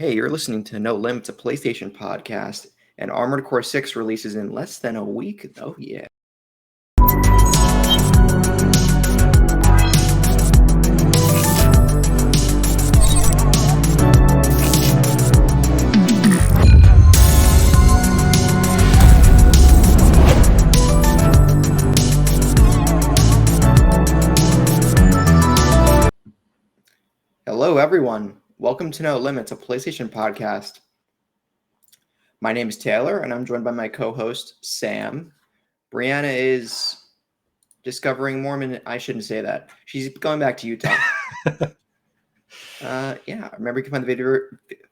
Hey, you're listening to No Limits, a PlayStation podcast, and Armored Core 6 releases in less than a week. Oh, yeah. Hello, everyone. Welcome to No Limits, a PlayStation podcast. My name is Taylor, and I'm joined by my co-host, Sam. Brianna is discovering Mormon. I shouldn't say that. She's going back to Utah. Remember you can find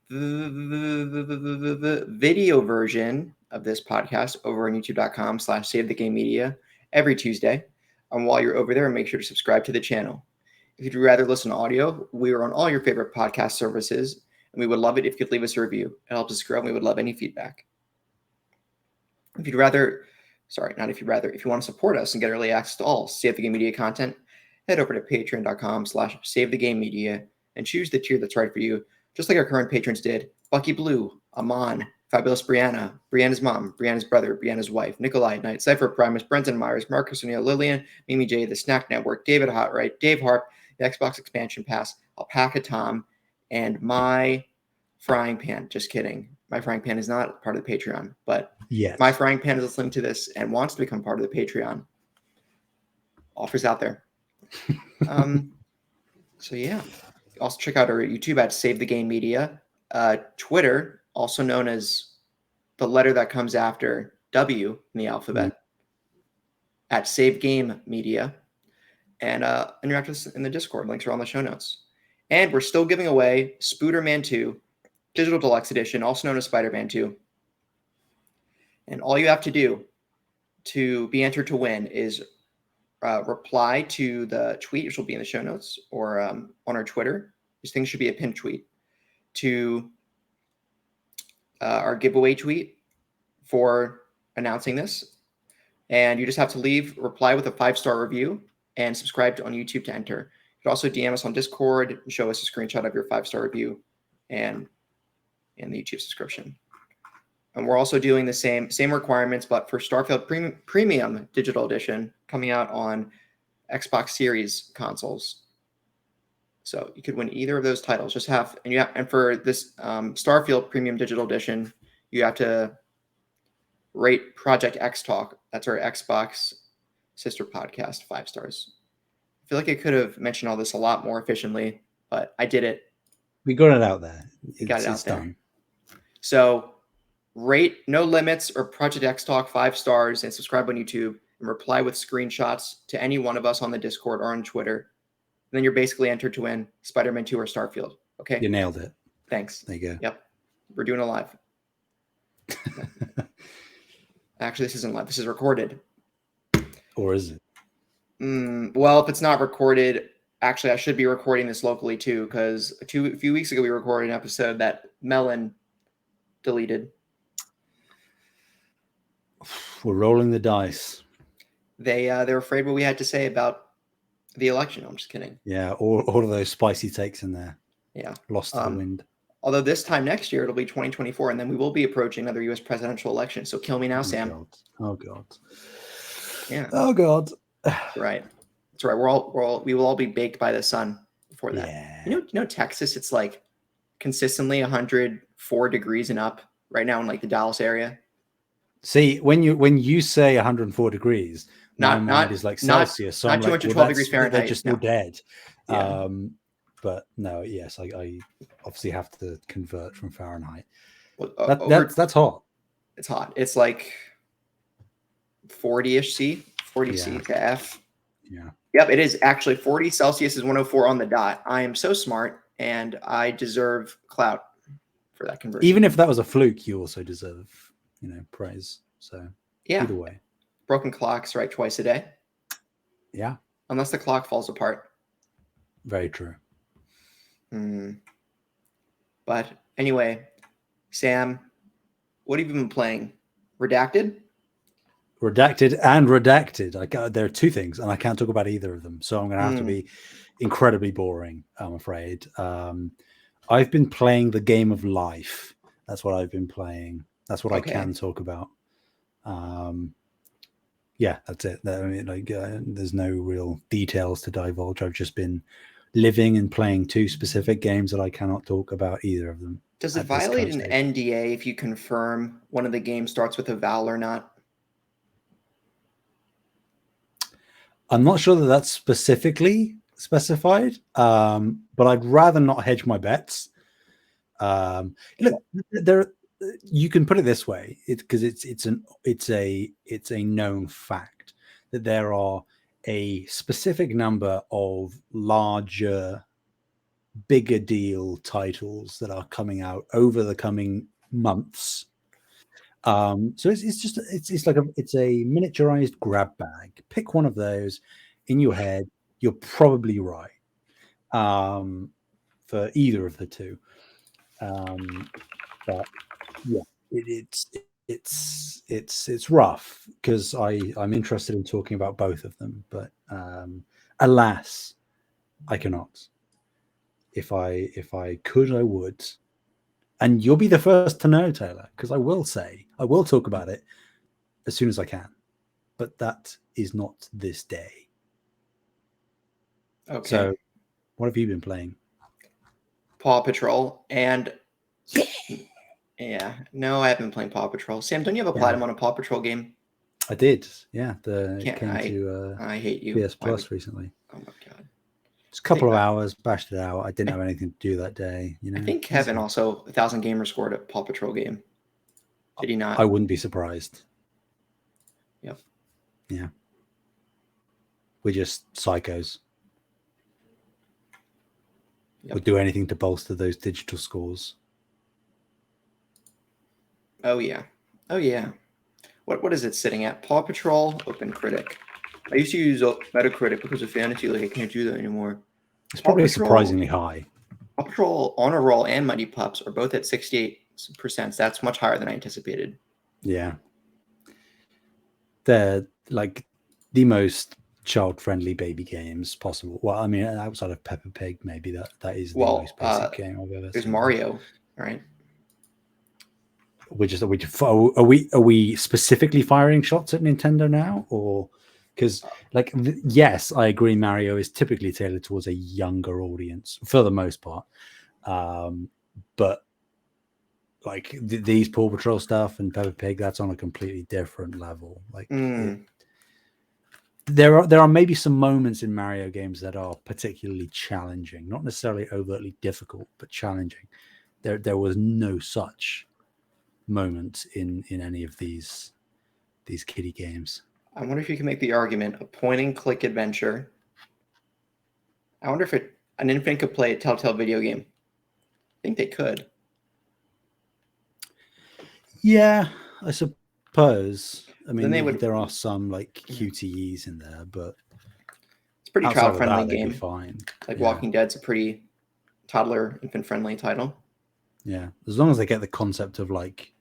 the video version of this podcast over on youtube.com/SaveTheGameMedia every Tuesday. And while you're over there, make sure to subscribe to the channel. If you'd rather listen to audio, we are on all your favorite podcast services, and we would love it if you could leave us a review. It helps us grow, and we would love any feedback. If you want to support us and get early access to all Save the Game Media content, head over to patreon.com/SaveTheGameMedia and choose the tier that's right for you, just like our current patrons did: Bucky Blue, Amon, Fabulous Brianna, Brianna's mom, Brianna's brother, Brianna's wife, Nikolai Knight, Cypher Primus, Brenton Myers, Marcus O'Neill, Lillian, Mimi J, The Snack Network, David Hotright, Dave Harp, the Xbox Expansion Pass, Alpaca Tom, and my frying pan. Just kidding. My frying pan is not part of the Patreon, but yes, my frying pan is listening to this and wants to become part of the Patreon. Offers out there. Also check out our YouTube at Save the Game Media. Twitter, also known as the letter that comes after W in the alphabet, at Save Game Media. And interact with us in the Discord. Links are on the show notes. And we're still giving away Spooderman 2, Digital Deluxe Edition, also known as Spider-Man 2. And all you have to do to be entered to win is reply to the tweet, which will be in the show notes, or on our Twitter. This thing should be a pinned tweet to our giveaway tweet for announcing this. And you just have to reply with a 5-star review and subscribe on YouTube to enter. You can also DM us on Discord and show us a screenshot of your 5-star review and the YouTube subscription. And we're also doing the same requirements, but for Starfield Premium Digital Edition coming out on Xbox Series consoles. So you could win either of those titles. And for this Starfield Premium Digital Edition, you have to rate Project X Talk. That's our Xbox sister podcast 5 stars. I feel like I could have mentioned all this a lot more efficiently, but I did it. We got it out there. It's done. So rate No Limits or Project X Talk 5 stars and subscribe on YouTube and reply with screenshots to any one of us on the Discord or on Twitter. And then you're basically entered to win Spider-Man 2 or Starfield. Okay? You nailed it. Thanks. There you go. Yep. We're doing it live. Actually, this isn't live. This is recorded. Or is it? Well, if it's not recorded, actually, I should be recording this locally too, because a few weeks ago we recorded an episode that Melon deleted. We're rolling the dice. They're afraid what we had to say about the election. I'm just kidding. Yeah, all of those spicy takes in there. Yeah. Lost to the wind. Although this time next year, it'll be 2024, and then we will be approaching another U.S. presidential election. So kill me now, Sam. God. Oh, God. Yeah. Oh, God. That's right. That's right. We will all be baked by the sun before that. Yeah. You know, Texas, it's like consistently 104 degrees and up right now in like the Dallas area. See, when you say 104 degrees, my mind is like Celsius. So not 212 degrees Fahrenheit. They're just all dead. Yeah. But no, yes, I obviously have to convert from Fahrenheit. Well, that's hot. It's hot. It's like 40-ish C, 40 C to F. Yeah. Yep, it is actually 40 Celsius is 104 on the dot. I am so smart, and I deserve clout for that conversion. Even if that was a fluke, you also deserve, praise. So yeah, either way. Broken clocks right twice a day. Yeah. Unless the clock falls apart. Very true. But anyway, Sam, what have you been playing? Redacted? Redacted and redacted. There are two things, and I can't talk about either of them. So I'm going to have to be incredibly boring, I'm afraid. I've been playing the game of life. That's what I've been playing. That's what I can talk about. Yeah, that's it. I mean, there's no real details to divulge. I've just been living and playing 2 specific games that I cannot talk about either of them. Does it violate an NDA if you confirm one of the games starts with a vowel or not? I'm not sure that that's specifically specified, but I'd rather not hedge my bets. Look, you can put it this way, because it's a known fact that there are a specific number of larger, bigger deal titles that are coming out over the coming months. So it's like it's a miniaturized grab bag. Pick one of those in your head. You're probably right for either of the two. But yeah, it's rough because I'm interested in talking about both of them, but alas, I cannot. If I could, I would. And you'll be the first to know, Taylor, because I will talk about it as soon as I can. But that is not this day. Okay. So, what have you been playing? Paw Patrol. And yeah, no, I haven't been playing Paw Patrol. Sam, don't you have a platinum on a Paw Patrol game? I did. Yeah, I hate you. PS Plus recently. Oh my god. Just a couple of hours, bashed it out. I didn't have anything to do that day. You know, I think Kevin also 1,000 gamers scored a Paw Patrol game. Did he not? I wouldn't be surprised. Yep. Yeah. We're just psychos. Yep. Would do anything to bolster those digital scores. Oh yeah. Oh yeah. What is it sitting at? Paw Patrol Open Critic. I used to use Metacritic because of fantasy. Like I can't do that anymore. It's probably surprisingly high. Paw Patrol, Honor Roll, and Mighty Pups are both at 68%. That's much higher than I anticipated. Yeah. They're like the most child-friendly baby games possible. Well, I mean, outside of Peppa Pig, maybe that is the most basic game I've ever seen. There's Mario, right? Are we specifically firing shots at Nintendo now, or because yes, I agree, Mario is typically tailored towards a younger audience for the most part, but like these Paw Patrol stuff and Peppa Pig, that's on a completely different level. Like there are maybe some moments in Mario games that are particularly challenging, not necessarily overtly difficult, but challenging. There was no such moment in any of these kiddie games. I wonder if you can make the argument a point-and-click adventure. I wonder if an infant could play a Telltale video game. I think they could. Yeah, I suppose. I mean, there are some like QTEs in there, but it's a pretty child-friendly game. Fine. Like Walking Dead's a pretty toddler, infant-friendly title. Yeah, as long as they get the concept of like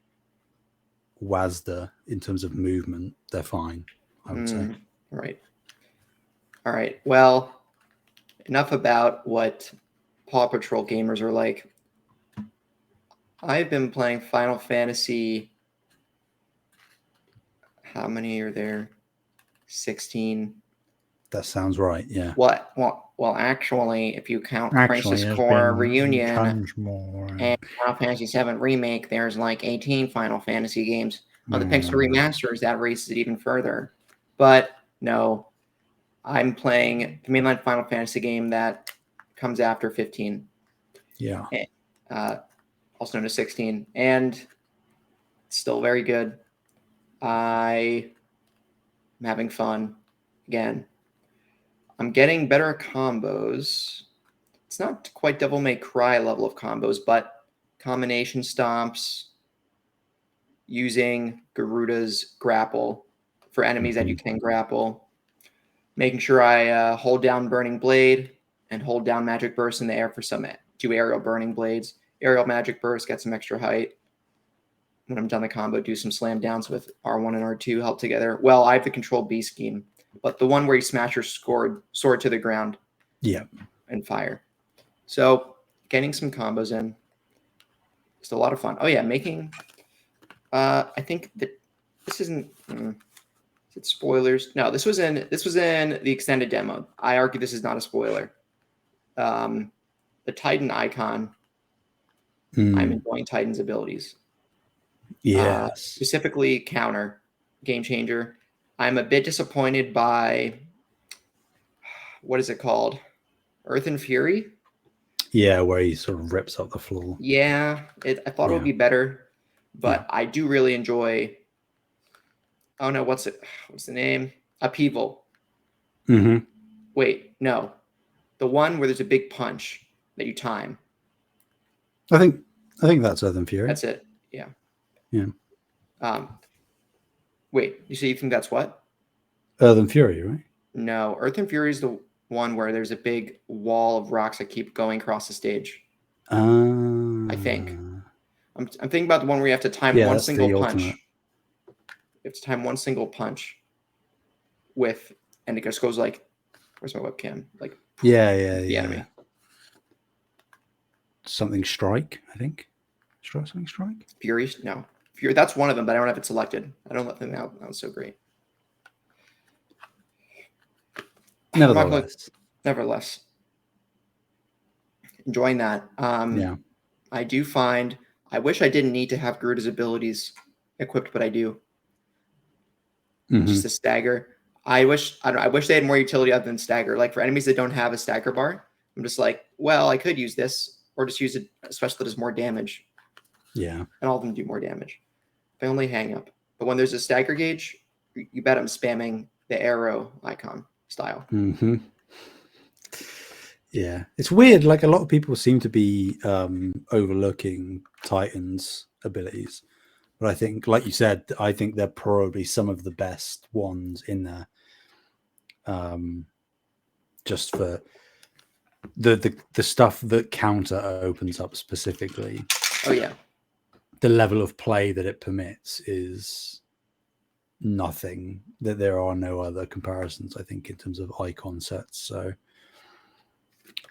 WASD in terms of movement, they're fine, I would say. Right. All right. Well, enough about what Paw Patrol gamers are like. I've been playing Final Fantasy. How many are there? 16. That sounds right. Yeah. What? Well, actually, if you count Crisis Core Reunion and Final Fantasy VII Remake, there's like 18 Final Fantasy games. On the Pixel remasters, that raises it even further. But no, I'm playing the mainline Final Fantasy game that comes after 15. Yeah. Also known as 16. And it's still very good. I'm having fun. Again, I'm getting better combos. It's not quite Devil May Cry level of combos, but combination stomps, using Garuda's grapple for enemies that you can grapple, making sure I hold down Burning Blade and hold down Magic Burst in the air for some 2 aerial Burning Blades. Aerial Magic Burst, get some extra height. When I'm done the combo, do some slam downs with R1 and R2 held together. Well, I have the Control B scheme, but the one where you smash your sword to the ground. Yeah. And fire. So getting some combos in. It's a lot of fun. Oh yeah, making. I think that this isn't. Is it spoilers? No, this was in the extended demo. I argue this is not a spoiler. The Titan icon. I'm enjoying Titan's abilities. Yes. Specifically counter, game changer. I'm a bit disappointed by what is it called? Earth and Fury? Yeah, where he sort of rips up the floor. Yeah, I thought it would be better, but I do really enjoy. Oh no, what's the name? Upheaval. Mm-hmm. Wait, no. The one where there's a big punch that you time. I think that's Earth and Fury. That's it. Yeah. Yeah. Wait, you think that's what? Earth and Fury, right? No, Earth and Fury is the one where there's a big wall of rocks that keep going across the stage. I think. I'm thinking about the one where you have to time one single punch. Ultimate. You have to time one single punch and it just goes like, where's my webcam? Like, the enemy. Something strike, I think. Something strike? Fury? No. Fury, that's one of them, but I don't have it selected. I don't think that was so great. Nevertheless. Enjoying that. I do find, I wish I didn't need to have Garuda's abilities equipped, but I do. Just a stagger. I wish they had more utility other than stagger. Like for enemies that don't have a stagger bar, I'm just like, well, I could use this or just use it, especially that does more damage. Yeah. And all of them do more damage. The only hang up. But when there's a stagger gauge, you bet I'm spamming the arrow icon style. Mm-hmm. Yeah. It's weird. Like a lot of people seem to be overlooking Titan's abilities. But I think, like you said, I think they're probably some of the best ones in there. Just for the stuff that counter opens up specifically. Oh yeah. The level of play that it permits is nothing. That there are no other comparisons, I think, in terms of icon sets. So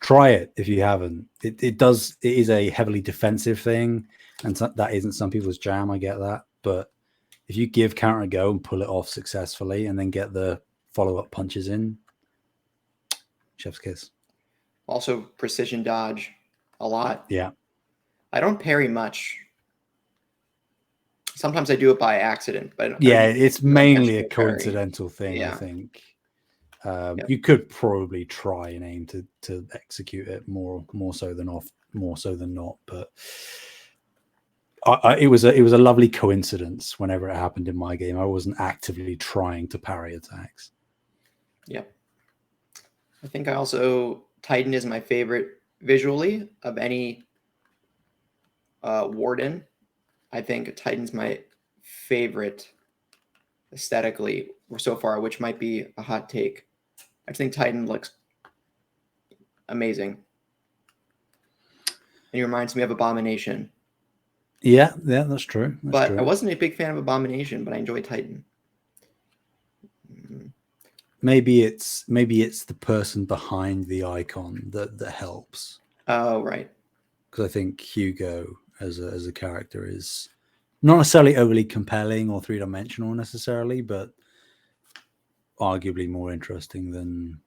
try it if you haven't. It is a heavily defensive thing, and that isn't some people's jam. I get that, but if you give counter a go and pull it off successfully, and then get the follow-up punches in, chef's kiss. Also, precision dodge a lot. Yeah. I don't parry much. Sometimes I do it by accident, but it's mainly a coincidental thing. Yeah. I think you could probably try and aim to execute it more so than not. But it was a lovely coincidence whenever it happened in my game. I wasn't actively trying to parry attacks. Yep. I think Titan is my favorite visually of any Warden. I think Titan's my favorite aesthetically so far, which might be a hot take. I just think Titan looks amazing. And he reminds me of Abomination. Yeah, that's true. That's true. I wasn't a big fan of Abomination, but I enjoy Titan. Maybe it's the person behind the icon that helps. Oh, right. Because I think Hugo as a character is not necessarily overly compelling or three-dimensional necessarily, but arguably more interesting than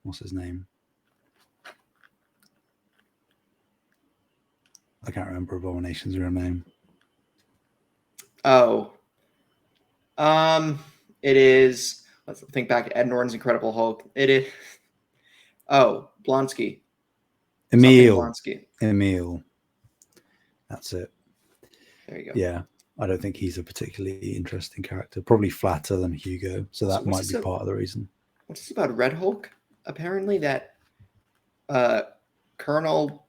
what's his name? I can't remember Abomination's real name. Oh. It is, let's think back, Ed Norton's Incredible Hulk. It is Blonsky. Emil. That's it. There you go. Yeah. I don't think he's a particularly interesting character. Probably flatter than Hugo. So that might be part of the reason. What's this about Red Hulk? Apparently that Colonel,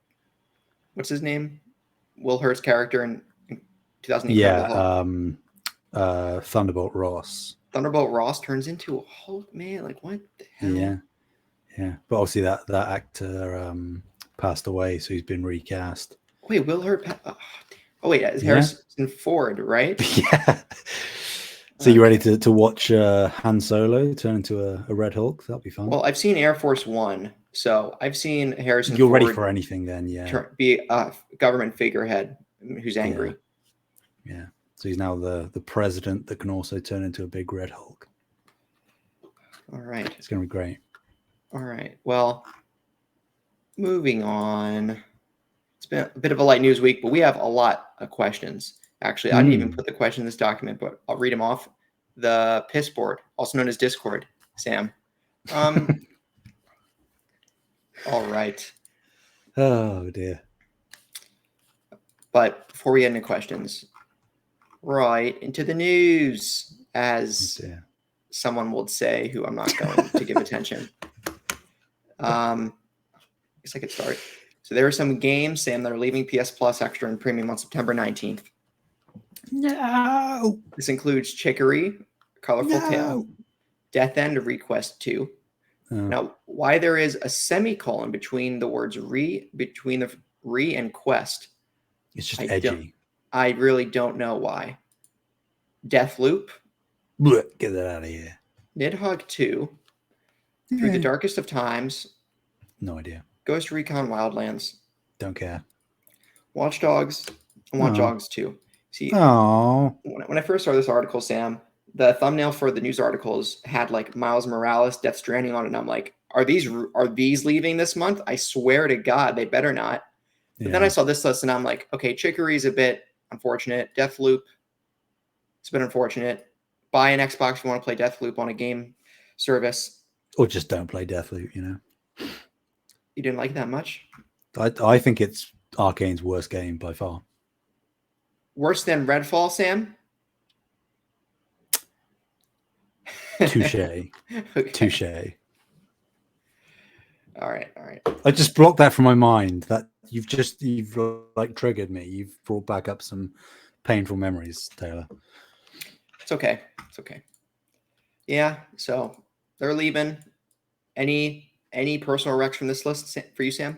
what's his name? Will Hurt's character in 2008. Yeah. Thunderbolt Ross. Thunderbolt Ross turns into a Hulk, man. Like, what the hell? Yeah. But obviously that actor passed away, so he's been recast. Wait, Will Hurt? It's Harrison Ford, right? Yeah. So you ready to watch Han Solo turn into a Red Hulk? That'll be fun. Well, I've seen Air Force One. So I've seen Harrison You're Ford ready for anything then, yeah. be a government figurehead who's angry. Yeah. So he's now the president that can also turn into a big red Hulk. All right. It's going to be great. All right. Well, moving on. It's been a bit of a light news week, but we have a lot of questions. Actually, I didn't even put the question in this document, but I'll read them off. The piss board, also known as Discord, Sam. All right. Oh, dear. But before we get into questions, right into the news, as someone would say, who I'm not going to give attention. I guess I could start. So there are some games, Sam, that are leaving PS Plus Extra and Premium on September 19th. No. This includes Chicory, Colorful Tale, Death End of Request 2. Now, why there is a semicolon between the words between the re and quest? It's just edgy. I really don't know why. Deathloop. Get that out of here. Nidhogg 2. Through the Darkest of Times. No idea. Ghost Recon Wildlands. Don't care. Watch Dogs and Watch Dogs 2. See, when I first saw this article, Sam, the thumbnail for the news articles had like Miles Morales, Death Stranding on it, and I'm like, are these leaving this month? I swear to God, they better not. But then I saw this list, and I'm like, okay, Chicory is a bit unfortunate. Deathloop, it's a bit unfortunate. Buy an Xbox if you want to play Deathloop on a game service. Or just don't play Deathloop, you know. You didn't like it that much? I think it's Arcane's worst game by far. Worse than Redfall, Sam? Touche. Okay. Touche. All right. I just blocked that from my mind. That you've like triggered me. You've brought back up some painful memories, Taylor. It's okay. Yeah, so they're leaving. Any personal recs from this list for you, Sam?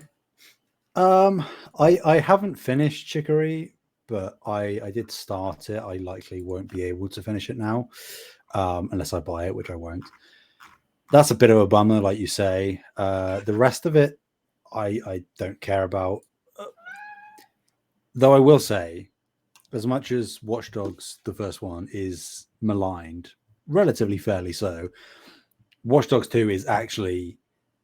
I haven't finished Chicory, but I did start it. I likely won't be able to finish it now, unless I buy it, which I won't. That's a bit of a bummer, like you say. The rest of it, I don't care about. Though I will say, as much as Watch Dogs, the first one, is maligned, relatively fairly so, Watch Dogs 2 is actually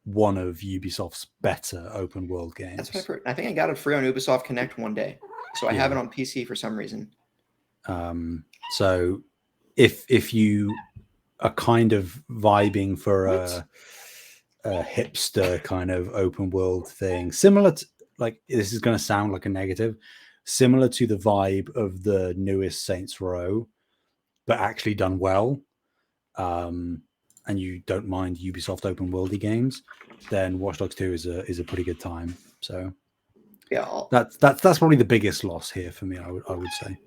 one of Ubisoft's better open world games. That's what I've heard. I think I got it free on Ubisoft Connect one day, so I have it on PC for some reason. So if you are kind of vibing for a hipster kind of open world thing, similar to, like, this is going to sound like a negative, similar to the vibe of the newest Saints Row, but actually done well, and you don't mind Ubisoft open worldy games, then Watch Dogs 2 is a pretty good time. So yeah, that's probably the biggest loss here for me, I would say.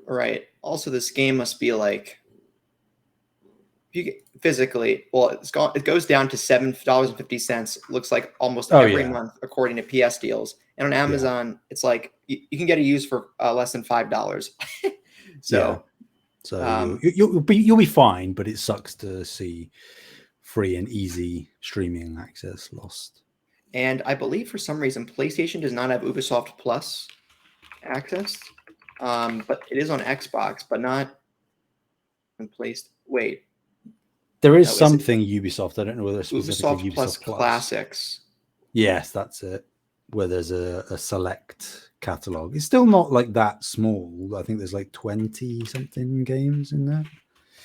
Right. Also, this game must be like, physically, well, it goes down to $7.50. Looks like almost every month, according to PS deals. And on Amazon, it's like you can get it used for less than $5. So you'll be fine, but it sucks to see free and easy streaming access lost. And I believe for some reason PlayStation does not have Ubisoft Plus access, but it is on Xbox, but not in place. Wait, there is something Ubisoft. I don't know whether it's Ubisoft specifically Plus Classics. Yes, that's it. Where there's a select catalog. It's still not like that small. I think there's like 20 something games in there.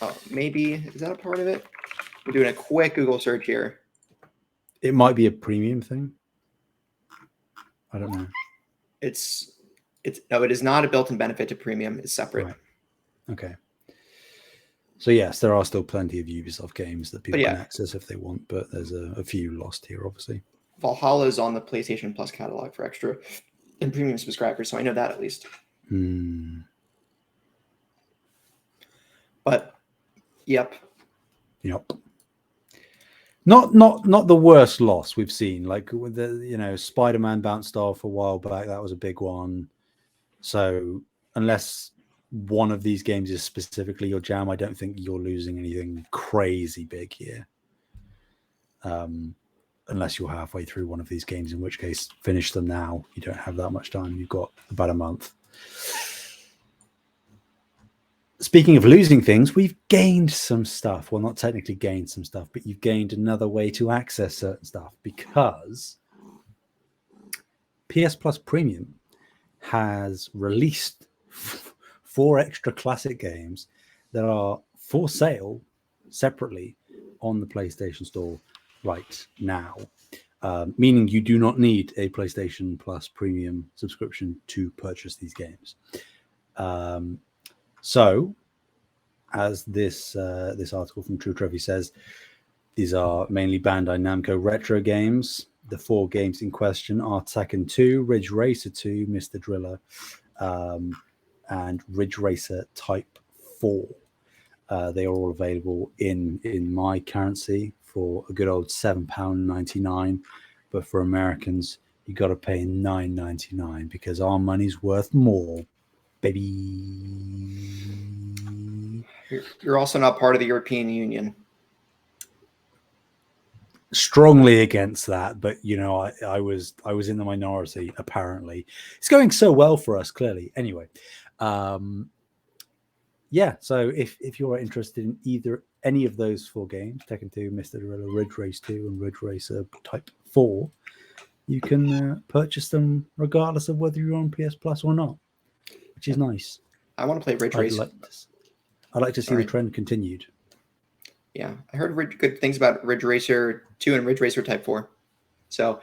Oh, maybe is that a part of it? We're doing a quick Google search here. It might be a premium thing. I don't know. No, it is not a built-in benefit to premium. It's separate. Right. Okay. So yes, there are still plenty of Ubisoft games that people can access if they want, but there's a few lost here, obviously. Valhalla is on the PlayStation Plus catalog for extra and premium subscribers, so I know that at least. But yep. Not the worst loss we've seen. Like with the Spider-Man bounced off a while back. That was a big one. So unless one of these games is specifically your jam, I don't think you're losing anything crazy big here. unless you're halfway through one of these games, in which case finish them now. You don't have that much time. You've got about a month. Speaking of losing things, we've gained some stuff. Well, not technically gained some stuff, but you've gained another way to access certain stuff, because PS Plus Premium has released 4 extra classic games that are for sale separately on the PlayStation Store right now, meaning you do not need a PlayStation Plus Premium subscription to purchase these games. So, as this article from True Trophy says, these are mainly Bandai Namco retro games. The 4 games in question are Tekken 2, Ridge Racer 2, Mr. Driller, and Ridge Racer Type 4. They are all available in my currency for a good old £7.99, but for Americans, you got to pay $9.99 because our money's worth more, baby. You're also not part of the European Union. Strongly against that, but I was in the minority. Apparently, it's going so well for us. Clearly, anyway. Yeah, so if you're interested in any of those 4 games, Tekken 2, Mr. Driller, Ridge Race 2, and Ridge Racer Type 4, you can purchase them regardless of whether you're on PS Plus or not, which is nice. I want to play Ridge Race. I'd like to see the trend continued. Yeah, I heard good things about Ridge Racer 2 and Ridge Racer Type 4. So,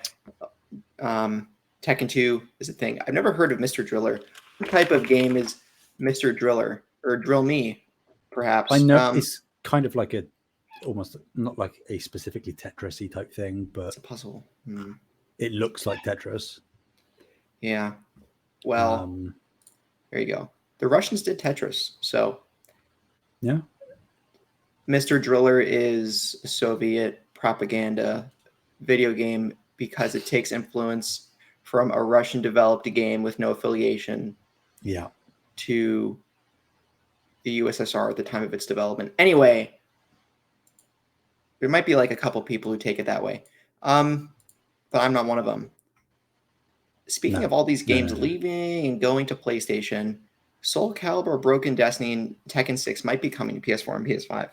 Tekken 2 is a thing. I've never heard of Mr. Driller. What type of game is Mr. Driller? Or Drill Me, perhaps? I know it's kind of like almost not like a specifically Tetris-y type thing, but it's a puzzle. It looks like Tetris. Yeah. Well, there you go. The Russians did Tetris, so yeah. Mr. Driller is a Soviet propaganda video game because it takes influence from a Russian-developed game with no affiliation. Yeah. To the USSR at the time of its development. Anyway, there might be like a couple people who take it that way, but I'm not one of them. Speaking of all these games leaving and going to PlayStation, Soul Calibur, Broken Destiny, and Tekken 6 might be coming to PS4 and PS5.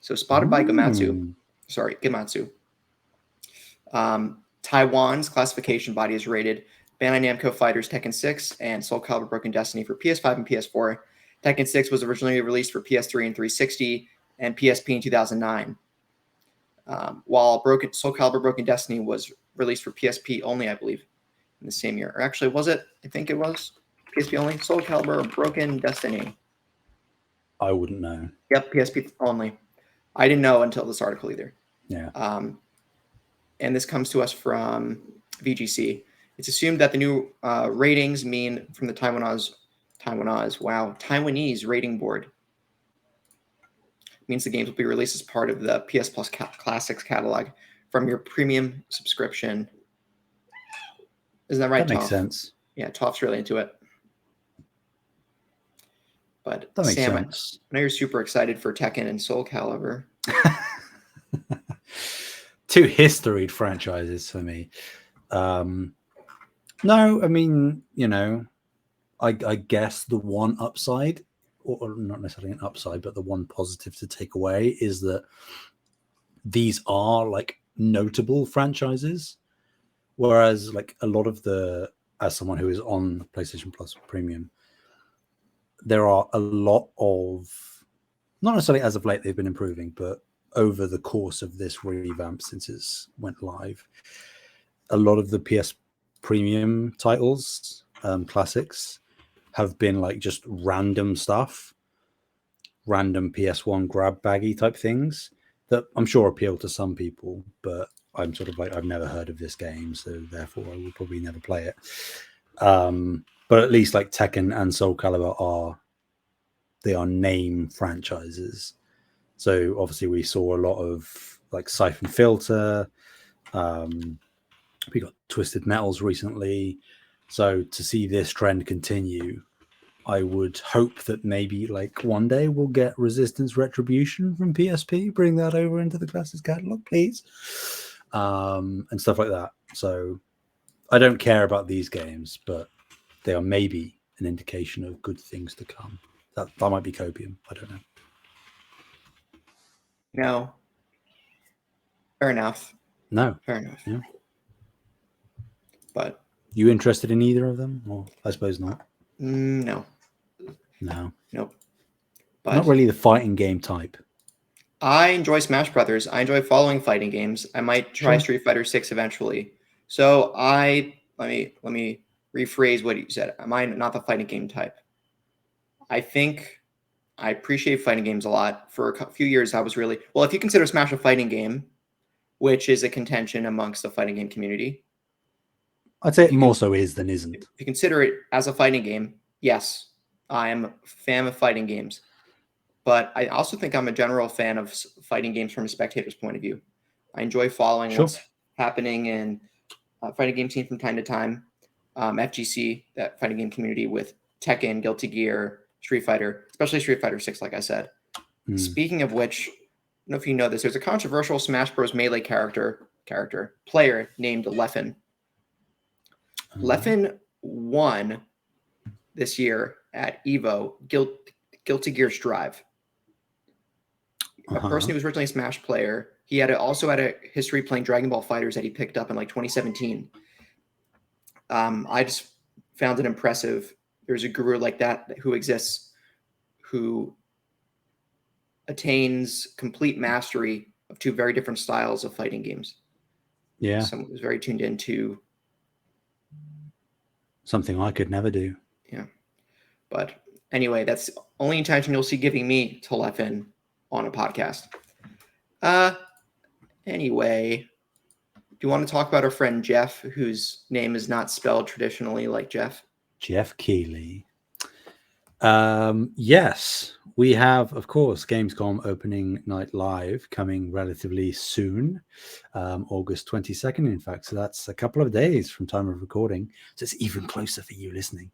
So spotted by Gematsu. Taiwan's classification body has rated Bandai Namco Fighters Tekken 6 and Soul Calibur Broken Destiny for PS5 and PS4. Tekken 6 was originally released for PS3 and 360 and PSP in 2009. While Soul Calibur Broken Destiny was released for PSP only, I believe, in the same year. Or actually, was it? I think it was PSP only. Soul Calibur Broken Destiny. I wouldn't know. Yep, PSP only. I didn't know until this article either. Yeah. And this comes to us from VGC. It's assumed that the new ratings mean from the Taiwanese rating board means the games will be released as part of the PS Plus Classics catalog from your premium subscription. Isn't that right, That Toph? makes sense. Yeah, Toph's really into it. But that makes Sam, sense. I know you're super excited for Tekken and Soul Calibur. 2 historied franchises for me. No, I mean, I guess the one upside, or not necessarily an upside, but the one positive to take away is that these are like notable franchises, whereas like a lot of as someone who is on PlayStation Plus Premium, there are a lot of, not necessarily as of late they've been improving, but over the course of this revamp since it's went live, a lot of the PS Premium titles, classics, have been like just random stuff, random PS1 grab baggy type things that I'm sure appeal to some people, but I'm sort of like, I've never heard of this game, so therefore I will probably never play it. But at least like Tekken and Soul Calibur they are name franchises. So obviously we saw a lot of like Siphon Filter. We got Twisted Metals recently. So to see this trend continue, I would hope that maybe like one day we'll get Resistance Retribution from PSP. Bring that over into the Classics catalog, please. and stuff like that. So I don't care about these games, but they are maybe an indication of good things to come. That might be copium. I don't know. No. Fair enough. No. Fair enough. Yeah. But you interested in either of them? Or I suppose not. No. No. Nope. But not really the fighting game type. I enjoy Smash Brothers. I enjoy following fighting games. I might try Sure. Street Fighter 6 eventually. So let me rephrase what you said. Am I not the fighting game type? I think I appreciate fighting games a lot. For a few years, I was really well. If you consider Smash a fighting game, which is a contention amongst the fighting game community, I'd say it more so is than isn't. If you consider it as a fighting game, yes, I am a fan of fighting games. But I also think I'm a general fan of fighting games from a spectator's point of view. I enjoy following what's happening in fighting game scene from time to time. FGC, that fighting game community with Tekken, Guilty Gear, Street Fighter, especially Street Fighter 6, like I said. Speaking of which, I don't know if you know this, there's a controversial Smash Bros. Melee player named Leffen. Leffen won this year at EVO Guilty Gear Strive. A person who was originally a Smash player. He also had a history playing Dragon Ball FighterZ that he picked up in like 2017. I just found it impressive. There's a guru like that who exists, who attains complete mastery of two very different styles of fighting games. Yeah. Someone who's very tuned into something I could never do. Yeah. But anyway, that's the only intention you'll see giving me to Leffen on a podcast. Anyway, do you want to talk about our friend Jeff, whose name is not spelled traditionally like Jeff? Jeff Keighley. Yes, we have, of course, Gamescom opening night live coming relatively soon, August 22nd, in fact. So that's a couple of days from time of recording. So it's even closer for you listening.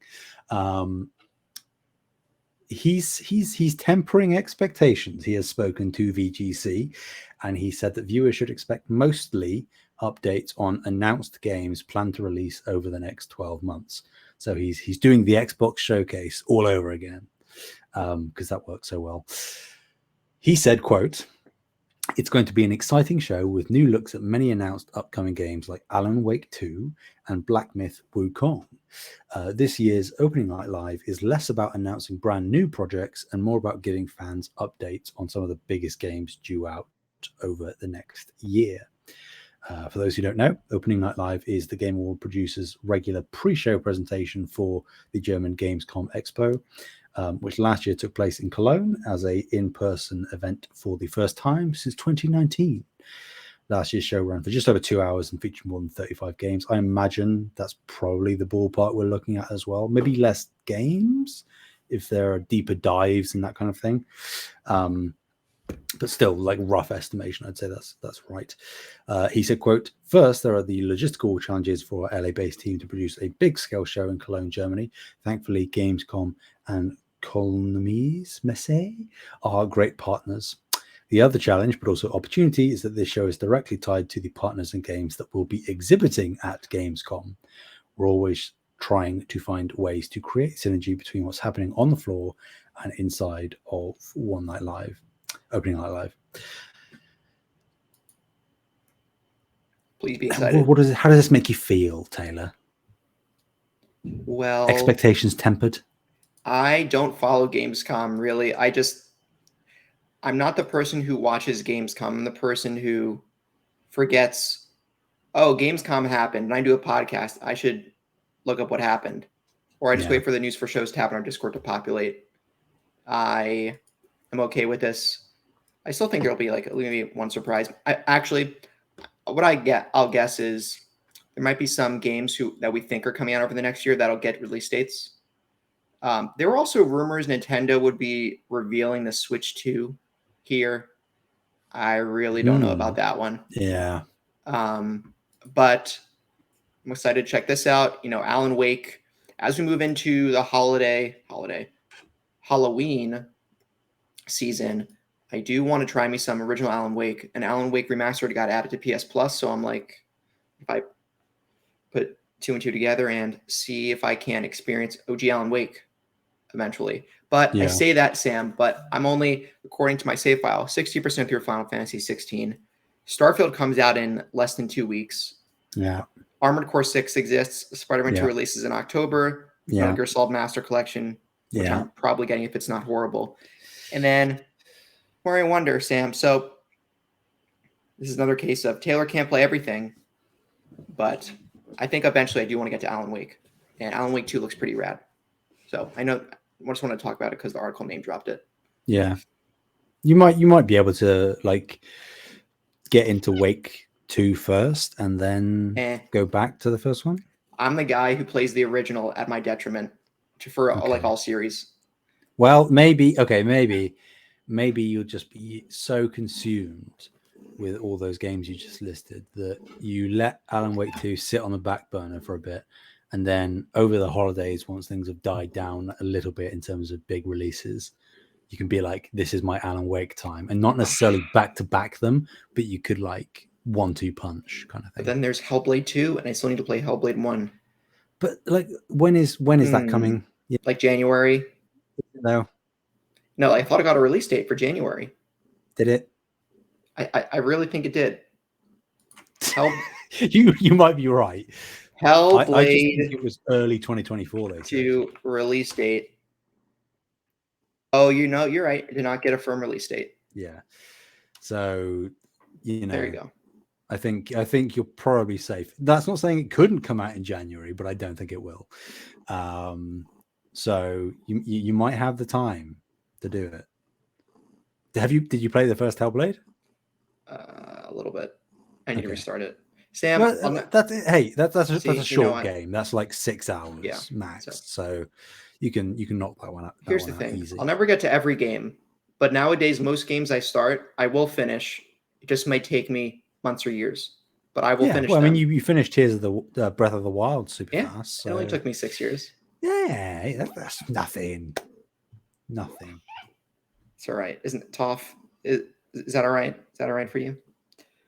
He's tempering expectations. He has spoken to VGC, and he said that viewers should expect mostly updates on announced games planned to release over the next 12 months. So he's doing the Xbox showcase all over again, because that works so well. He said, quote, "It's going to be an exciting show with new looks at many announced upcoming games like Alan Wake 2 and Black Myth Wukong. This year's opening night live is less about announcing brand new projects and more about giving fans updates on some of the biggest games due out over the next year." For those who don't know, Opening Night Live is the Game Award producers' regular pre-show presentation for the German Gamescom Expo, which last year took place in Cologne as an in-person event for the first time since 2019. Last year's show ran for just over 2 hours and featured more than 35 games. I imagine that's probably the ballpark we're looking at as well. Maybe less games if there are deeper dives and that kind of thing. But still, like rough estimation, I'd say that's right. He said, quote, "First, there are the logistical challenges for our LA-based team to produce a big-scale show in Cologne, Germany. Thankfully, Gamescom and Colnemies Messe are great partners. The other challenge, but also opportunity, is that this show is directly tied to the partners and games that will be exhibiting at Gamescom. We're always trying to find ways to create synergy between what's happening on the floor and inside of Opening Night Live. Please be excited. How does this make you feel, Taylor? Well, expectations tempered? I don't follow Gamescom really. I'm not the person who watches Gamescom. I'm the person who forgets, oh, Gamescom happened, and I do a podcast. I should look up what happened. Or I just wait for the news for shows to happen on Discord to populate. I am okay with this. I still think there'll be like maybe one surprise. I'll guess is there might be some games that we think are coming out over the next year that'll get release dates. There were also rumors Nintendo would be revealing the Switch 2 here. I really don't know about that one. Yeah. But I'm excited to check this out. Alan Wake, as we move into the Halloween season, I do want to try me some original Alan Wake. And Alan Wake Remastered got added to PS Plus, so I'm like, if I put 2 and 2 together and see if I can experience OG Alan Wake eventually. But I say that, Sam, but I'm only, according to my save file, 60% through Final Fantasy 16. Starfield comes out in less than 2 weeks. Yeah. Armored Core 6 exists. Spider-Man 2 releases in October. Metal Gear Solid Master Collection, which I'm probably getting if it's not horrible. And then Mario Wonder, Sam. So this is another case of Taylor can't play everything, but I think eventually I do want to get to Alan Wake. And Alan Wake 2 looks pretty rad. So I just want to talk about it because the article name dropped it. Yeah. You might be able to like get into Wake 2 first and then go back to the first one. I'm the guy who plays the original at my detriment for like all series. Well, maybe you'll just be so consumed with all those games you just listed that you let Alan Wake 2 sit on the back burner for a bit, and then over the holidays, once things have died down a little bit in terms of big releases, you can be like, this is my Alan Wake time, and not necessarily back to back them, but you could like 1-2 punch kind of thing. But then there's Hellblade 2, and I still need to play Hellblade 1. But like, when is that coming? Yeah. Like January? No, I thought it got a release date for January. Did it? I really think it did. You might be right. Hellblade. I just think it was early 2024. To release date. Oh, you're right. It did not get a firm release date. Yeah. So, there you go. I think you're probably safe. That's not saying it couldn't come out in January, but I don't think it will. So you might have the time to do it. Did you play the first Hellblade? A little bit. I need to restart it. Sam, that's a short game. That's like 6 hours max. So you can knock that one out. Here's the thing: easy. I'll never get to every game, but nowadays most games I start, I will finish. It just might take me months or years, but I will finish. Well, I mean, you finished Tears of the Breath of the Wild super fast. So. It only took me 6 years. Yeah, that's nothing. Nothing. It's all right, isn't it? Tough. Is that all right? Is that all right for you?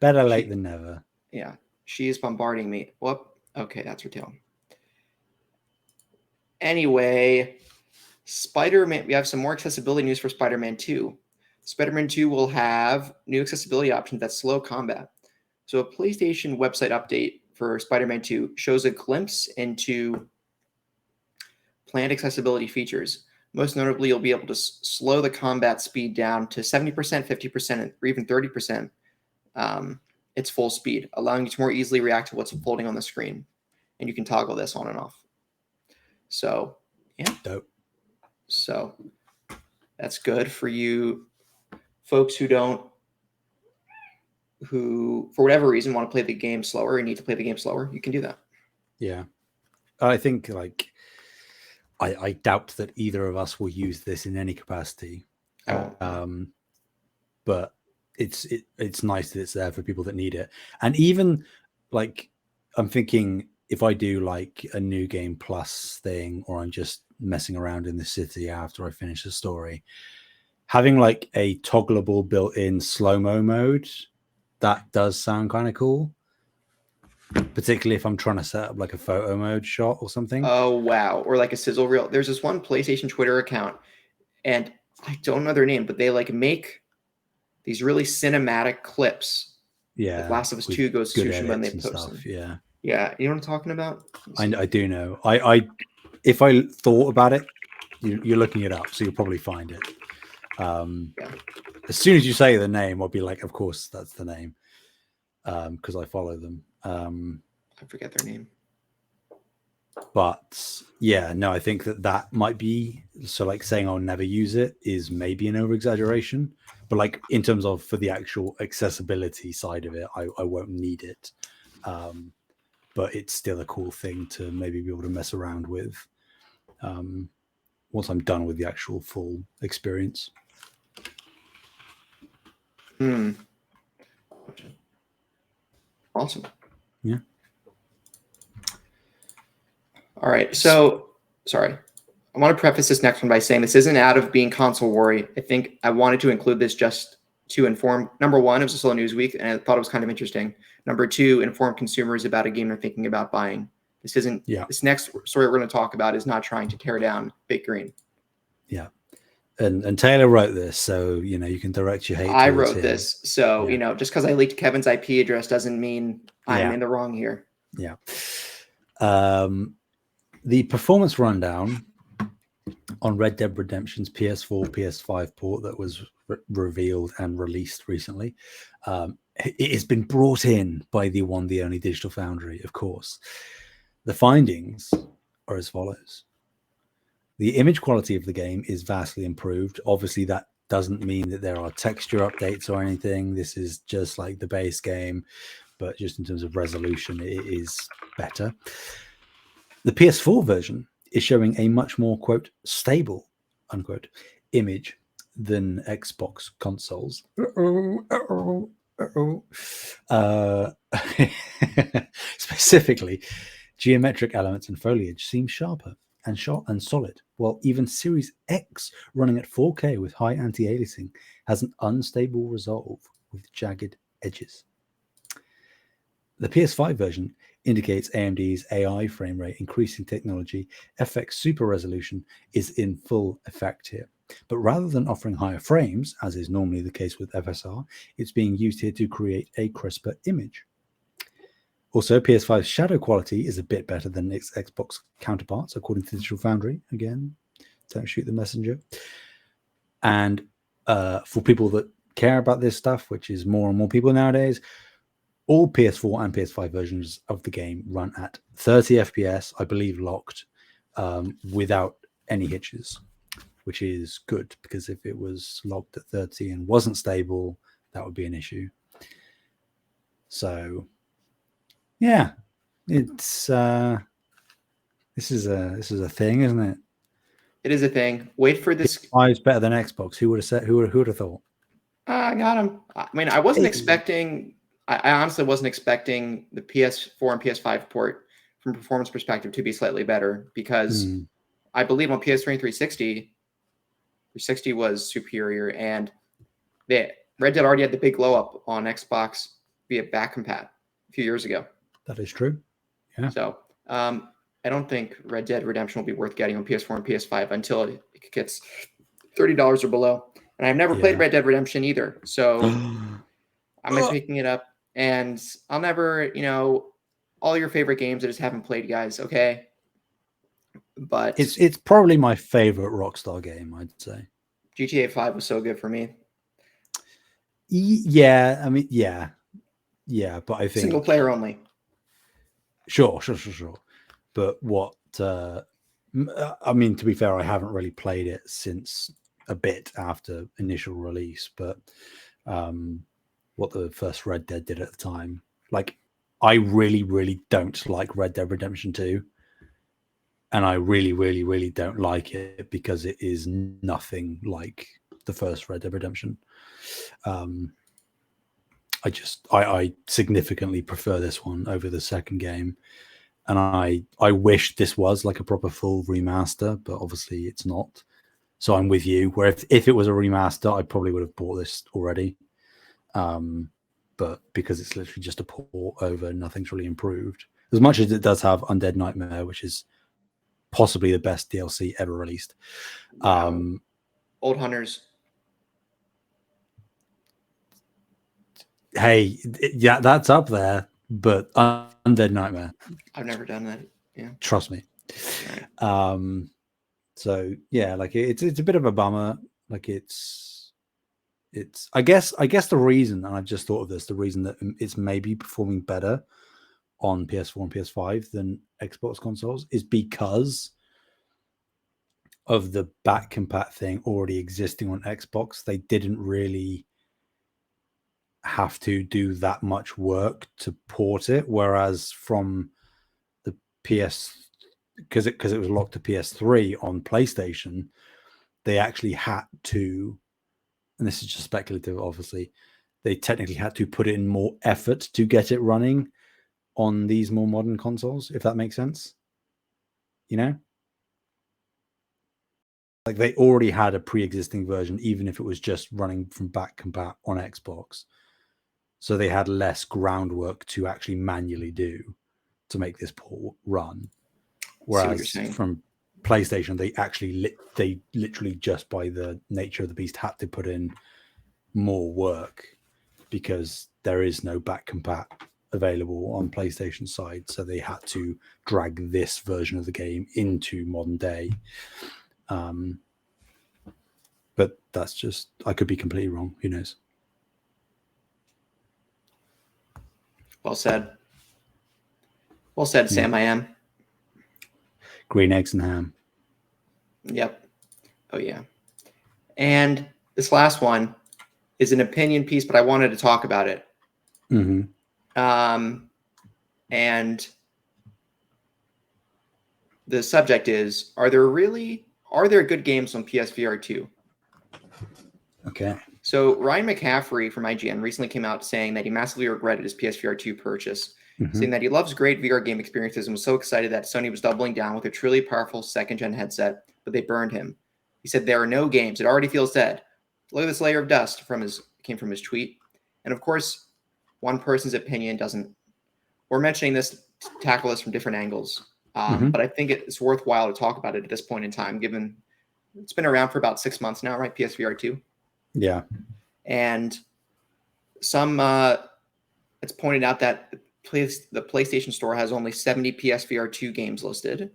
Better late than never. Yeah, she is bombarding me. Whoop. Okay, that's her tail. Anyway, Spider-Man. We have some more accessibility news for Spider-Man 2. Spider-Man 2 will have new accessibility options that slow combat. So a PlayStation website update for Spider-Man 2 shows a glimpse into planned accessibility features. Most notably, you'll be able to slow the combat speed down to 70%, 50%, or even 30%. Its full speed, allowing you to more easily react to what's unfolding on the screen. And you can toggle this on and off. So, yeah. Dope. So, that's good for you folks who for whatever reason want to play the game slower and need to play the game slower. You can do that. Yeah. I think like I doubt that either of us will use this in any capacity. But it's nice that it's there for people that need it. And even like I'm thinking if I do like a new game plus thing, or I'm just messing around in the city after I finish the story, having like a toggleable built-in slow-mo mode, that does sound kind of cool. Particularly if I'm trying to set up like a photo mode shot or something. Oh, wow. Or like a sizzle reel. There's this one PlayStation Twitter account, and I don't know their name, but they like make these really cinematic clips. Yeah. Like Last of Us 2 goes to Tsushima and they post them. Yeah. Yeah. You know what I'm talking about? I do know. If I thought about it, you're looking it up, so you'll probably find it. As soon as you say the name, I'll be like, of course, that's the name. Because I follow them. I forget their name. But yeah, no, I think that might be so. Like saying I'll never use it is maybe an over exaggeration. But like in terms of for the actual accessibility side of it, I won't need it. But it's still a cool thing to maybe be able to mess around with once I'm done with the actual full experience. Awesome. Yeah. All right. So, sorry. I want to preface this next one by saying this isn't out of being console worry. I think I wanted to include this just to inform. Number one, it was a slow news week, and I thought it was kind of interesting. Number two, inform consumers about a game they're thinking about buying. This isn't. Yeah. This next story we're going to talk about is not trying to tear down Big Green. Yeah. And Taylor wrote this, so you can direct your hate. I wrote this, so just because I leaked Kevin's IP address doesn't mean I'm in the wrong here. Yeah. The performance rundown on Red Dead Redemption's PS4, PS5 port that was revealed and released recently, it has been brought in by the only Digital Foundry, of course. The findings are as follows. The image quality of the game is vastly improved. Obviously, that doesn't mean that there are texture updates or anything. This is just like the base game, but just in terms of resolution, it is better. The PS4 version is showing a much more, quote, stable, unquote, image than Xbox consoles. Specifically, geometric elements and foliage seem sharper and solid, while even Series X running at 4K with high anti-aliasing has an unstable resolve with jagged edges. The PS5 version indicates AMD's AI frame rate increasing technology. FX Super Resolution is in full effect here. But rather than offering higher frames, as is normally the case with FSR, it's being used here to create a crisper image. Also, PS5's shadow quality is a bit better than its Xbox counterparts, according to Digital Foundry. Again, don't shoot the messenger. And for people that care about this stuff, which is more and more people nowadays, all PS4 and PS5 versions of the game run at 30 FPS, I believe locked, without any hitches, which is good, because if it was locked at 30 and wasn't stable, that would be an issue. So, yeah, it's this is a thing, isn't it? It is a thing. Wait for this. PS5 is better than Xbox. Who would have said? Who would have thought? I got him. I mean, I wasn't expecting. I honestly wasn't expecting the PS4 and PS5 port from a performance perspective to be slightly better, because I believe on PS3 and 360 was superior, and the Red Dead already had the big glow up on Xbox via back compat a few years ago. That is true. Yeah. So I don't think Red Dead Redemption will be worth getting on PS4 and PS5 until it gets $30 or below. And I've never played Red Dead Redemption either, so I'm picking it up. And I'll never, all your favorite games I just haven't played, guys. Okay, but it's probably my favorite Rockstar game, I'd say. GTA 5 was so good for me. Yeah, I mean, yeah, but I think single player only. Sure. But what? I mean, to be fair, I haven't really played it since a bit after initial release, but what the first Red Dead did at the time, like, I really, really don't like Red Dead Redemption 2, and I really, really, really don't like it because it is nothing like the first Red Dead Redemption. I significantly prefer this one over the second game, and I wish this was like a proper full remaster, but obviously it's not. So I'm with you, where if it was a remaster, I probably would have bought this already. But because it's literally just a port over, nothing's really improved. As much as it does have Undead Nightmare, which is possibly the best DLC ever released. Old Hunters. Hey, yeah, that's up there, but Undead Nightmare. I've never done that. Yeah, trust me. Right. So yeah, like it's a bit of a bummer. Like it's I guess the reason, and I've just thought of this, the reason that it's maybe performing better on PS4 and PS5 than Xbox consoles is because of the back compat thing already existing on Xbox. They didn't really have to do that much work to port it, whereas from the PS, because it was locked to PS3 on PlayStation, they actually had to, and this is just speculative, obviously, they technically had to put in more effort to get it running on these more modern consoles, if that makes sense. Like they already had a pre-existing version, even if it was just running from back compat on Xbox. So they had less groundwork to actually manually do to make this port run. Whereas from PlayStation, they actually they literally just by the nature of the beast had to put in more work because there is no back compat available on PlayStation side. So they had to drag this version of the game into modern day. But that's just, I could be completely wrong. Who knows? Well said. Well said, Sam. I am. Green eggs and ham. Yep. Oh, yeah. And this last one is an opinion piece, but I wanted to talk about it. And the subject is, are there good games on PSVR2? Okay. So Ryan McCaffrey from IGN recently came out saying that he massively regretted his PSVR2 purchase, saying that he loves great VR game experiences and was so excited that Sony was doubling down with a truly powerful second-gen headset, but they burned him. He said there are no games. It already feels dead. Look at this layer of dust came from his tweet. And of course, one person's opinion doesn't. We're mentioning this to tackle this from different angles, but I think it's worthwhile to talk about it at this point in time, given it's been around for about 6 months now, right? PSVR2. Yeah. And it's pointed out that the PlayStation Store has only 70 PSVR2 games listed,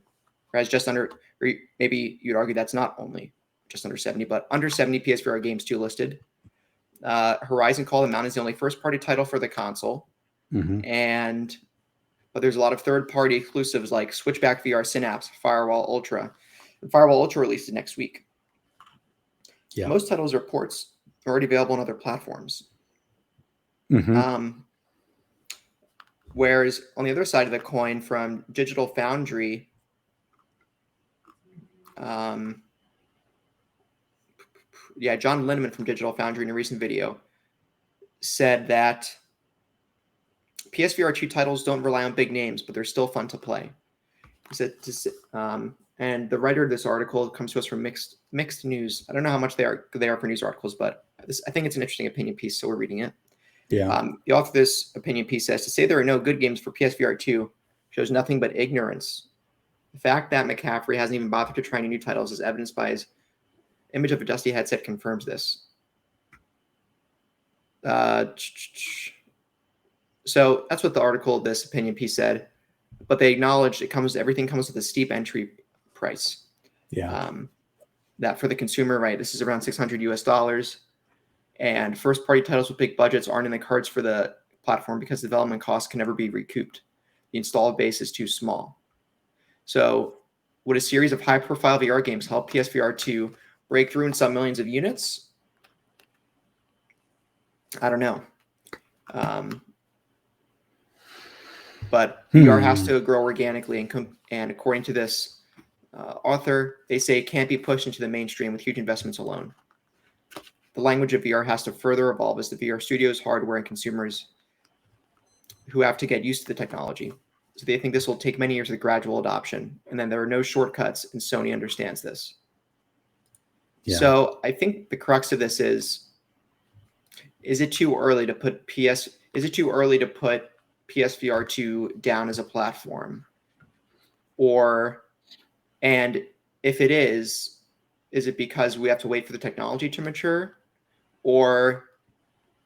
whereas just under, or maybe you'd argue that's not only just under 70, but under 70 PSVR games 2 listed. Horizon Call of the Mountain is the only first-party title for the console, but there's a lot of third-party exclusives like Switchback VR Synapse, Firewall Ultra, and Firewall Ultra releases next week. Yeah. Most titles are ports already available on other platforms. Whereas on the other side of the coin, from Digital Foundry, John Linneman from Digital Foundry in a recent video said that PSVR2 titles don't rely on big names, but they're still fun to play. He said, and the writer of this article comes to us from Mixed News. I don't know how much they are for news articles, but I think it's an interesting opinion piece, so we're reading it. Yeah. The author of this opinion piece says, to say there are no good games for PSVR2 shows nothing but ignorance. The fact that McCaffrey hasn't even bothered to try any new titles, as evidenced by his image of a dusty headset, confirms this. So that's what the article of this opinion piece said, but they acknowledged everything comes with a steep entry price. Yeah. That for the consumer, right? This is around $600 and first-party titles with big budgets aren't in the cards for the platform because development costs can never be recouped. The installed base is too small. So would a series of high-profile VR games help PSVR2 break through and sell millions of units? I don't know. But VR has to grow organically, and according to this author, they say it can't be pushed into the mainstream with huge investments alone. The language of VR has to further evolve as the VR studios, hardware, and consumers who have to get used to the technology. So they think this will take many years of gradual adoption, and then there are no shortcuts, and Sony understands this. Yeah. So I think the crux of this is it too early to put PSVR2 down as a platform? And if it is it because we have to wait for the technology to mature? Or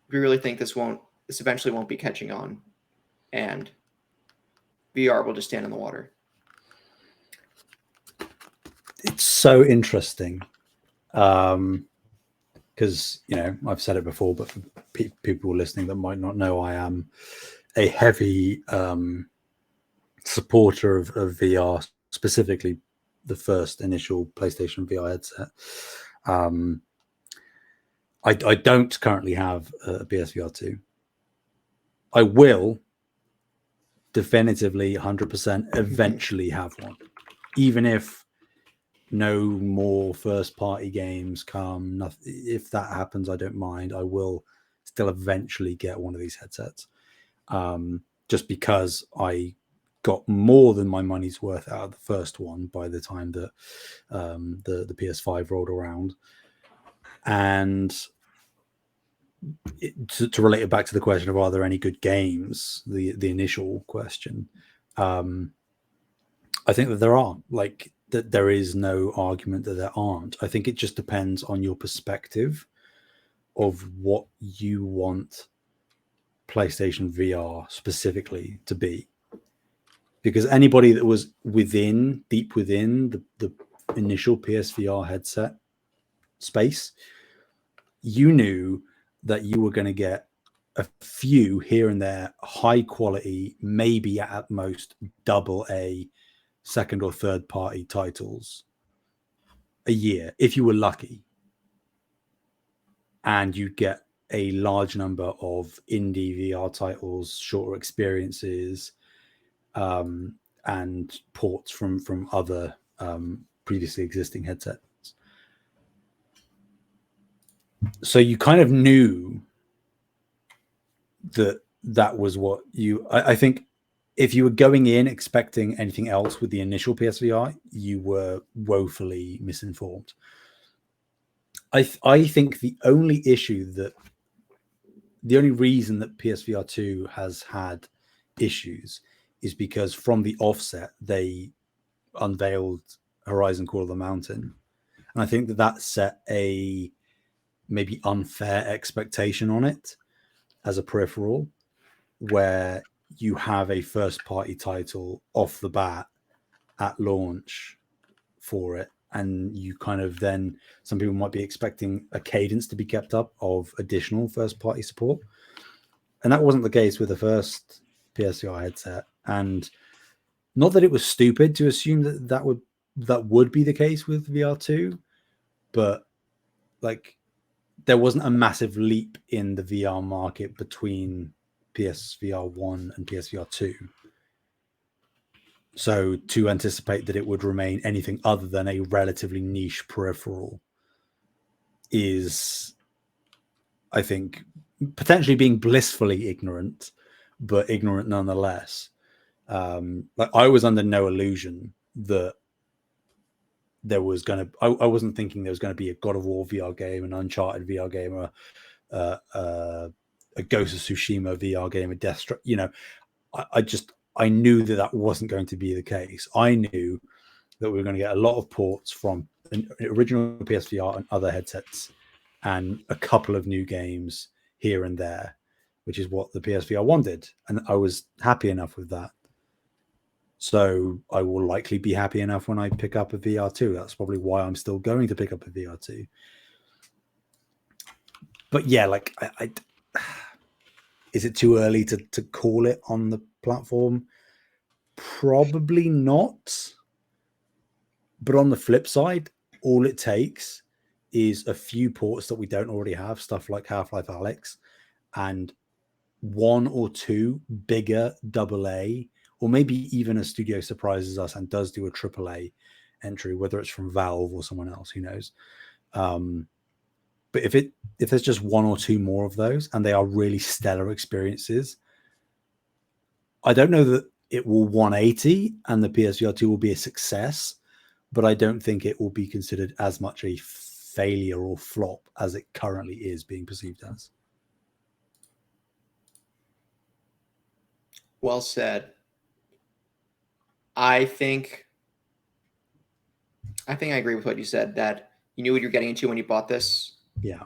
we really think this eventually won't be catching on and VR will just stand in the water? It's so interesting. Because, I've said it before, but for people listening that might not know, I am a heavy supporter of VR, specifically the first initial PlayStation VR headset. I don't currently have a PSVR 2. I will definitively 100% eventually have one, even if no more first-party games come. If that happens, I don't mind. I will still eventually get one of these headsets, just because I got more than my money's worth out of the first one by the time that the PS5 rolled around. And to relate it back to the question of are there any good games, the initial question, I think that there are. Like, that there is no argument that there aren't. I think it just depends on your perspective of what you want PlayStation VR specifically to be. Because anybody that was deep within the initial PSVR headset space, you knew that you were going to get a few here and there high quality, maybe at most AA second or third party titles a year if you were lucky, and you'd get a large number of indie VR titles, shorter experiences, and ports from other previously existing headsets. So you kind of knew that was what you. I think if you were going in expecting anything else with the initial PSVR, you were woefully misinformed. I think the only reason that PSVR 2 has had issues is because from the offset they unveiled Horizon Call of the Mountain, and I think that set a maybe unfair expectation on it as a peripheral, where you have a first party title off the bat at launch for it, and you kind of then, some people might be expecting a cadence to be kept up of additional first party support, and that wasn't the case with the first PSVR headset. And not that it was stupid to assume that would be the case with VR2, but like, there wasn't a massive leap in the VR market between PSVR 1 and PSVR 2. So to anticipate that it would remain anything other than a relatively niche peripheral is, I think, potentially being blissfully ignorant, but ignorant nonetheless. Like, I was under no illusion that there was going to, I wasn't thinking there was going to be a God of War VR game, an Uncharted VR game, or a Ghost of Tsushima VR game, a Death Stranding. You know, I knew that wasn't going to be the case. I knew that we were going to get a lot of ports from an original PSVR and other headsets, and a couple of new games here and there, which is what the PSVR 1 did. And I was happy enough with that. So I will likely be happy enough when I pick up a VR2. That's probably why I'm still going to pick up a VR2. But yeah, like, I is it too early to call it on the platform? Probably not. But on the flip side, all it takes is a few ports that we don't already have, stuff like Half-Life Alyx, and one or two bigger AA, or maybe even a studio surprises us and does do a AAA entry, whether it's from Valve or someone else, who knows. But if there's just one or two more of those, and they are really stellar experiences, I don't know that it will 180 and the PSVR 2 will be a success, but I don't think it will be considered as much a failure or flop as it currently is being perceived as. Well said. I think I agree with what you said, that you knew what you're getting into when you bought this. Yeah.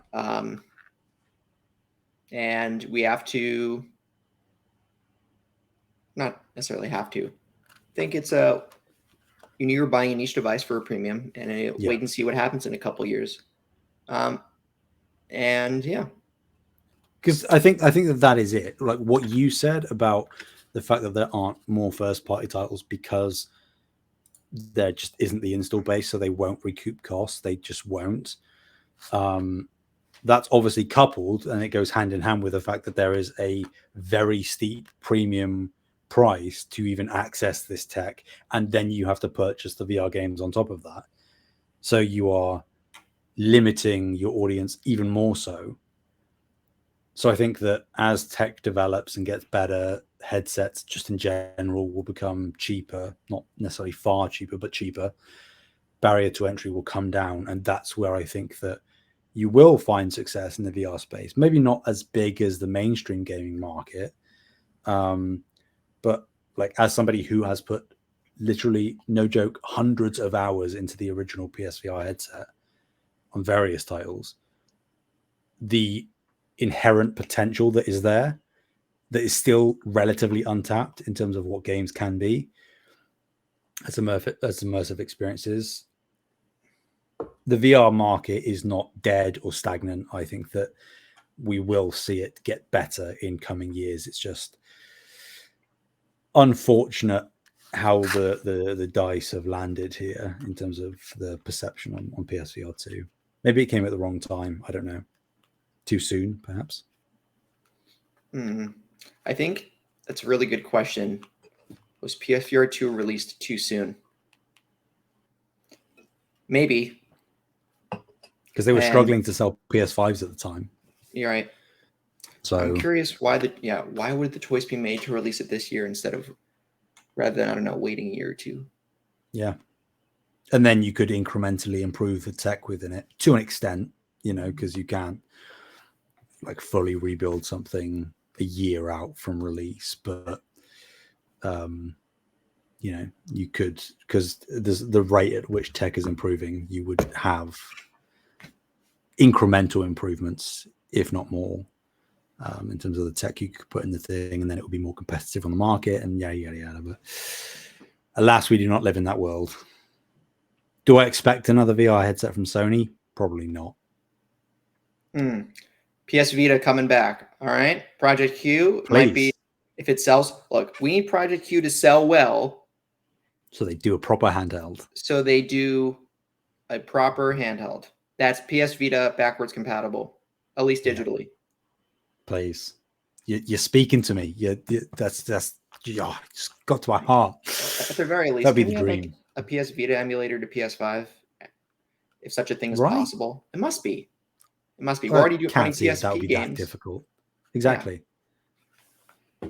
And we have to, not necessarily have to, think it's you knew you were buying a niche device for a premium, and wait and see what happens in a couple years. And yeah. Because I think that is it. Like what you said about the fact that there aren't more first party titles because there just isn't the install base, so they won't recoup costs. They just won't. That's obviously coupled, and it goes hand in hand with the fact that there is a very steep premium price to even access this tech, and then you have to purchase the VR games on top of that. So you are limiting your audience even more so. So I think that as tech develops and gets better, headsets just in general will become cheaper, not necessarily far cheaper, but cheaper. Barrier to entry will come down, and that's where I think that you will find success in the VR space. Maybe not as big as the mainstream gaming market, but like as somebody who has put literally, no joke, hundreds of hours into the original PSVR headset on various titles, the inherent potential that is there, that is still relatively untapped in terms of what games can be as immersive experiences. The VR market is not dead or stagnant. I think that we will see it get better in coming years. It's just unfortunate how the dice have landed here in terms of the perception on PSVR2. Maybe it came at the wrong time. I don't know. Too soon, perhaps. I think that's a really good question. Was PSVR2 released too soon? Maybe. Because they were struggling to sell PS5s at the time. You're right. So I'm curious why would the choice be made to release it this year instead of, rather than, I don't know, waiting a year or two? Yeah. And then you could incrementally improve the tech within it to an extent, you know, because you can't like fully rebuild something a year out from release, but you know, you could, because there's the rate at which tech is improving, you would have incremental improvements, if not more, in terms of the tech you could put in the thing, and then it would be more competitive on the market, and yada. But alas, we do not live in that world. Do I expect another VR headset from Sony? Probably not. PS Vita coming back. All right. Project Q might be, if it sells. Look, we need Project Q to sell well. So they do a proper handheld. So they do a proper handheld. That's PS Vita backwards compatible, at least digitally. Yeah. Please. You're speaking to me. That's just got to my heart. At the very least, that'd be the dream. Like a PS Vita emulator to PS5, if such a thing is possible. It must be. It must be. We're already doing PSP that would be games. That difficult. Exactly. Yeah.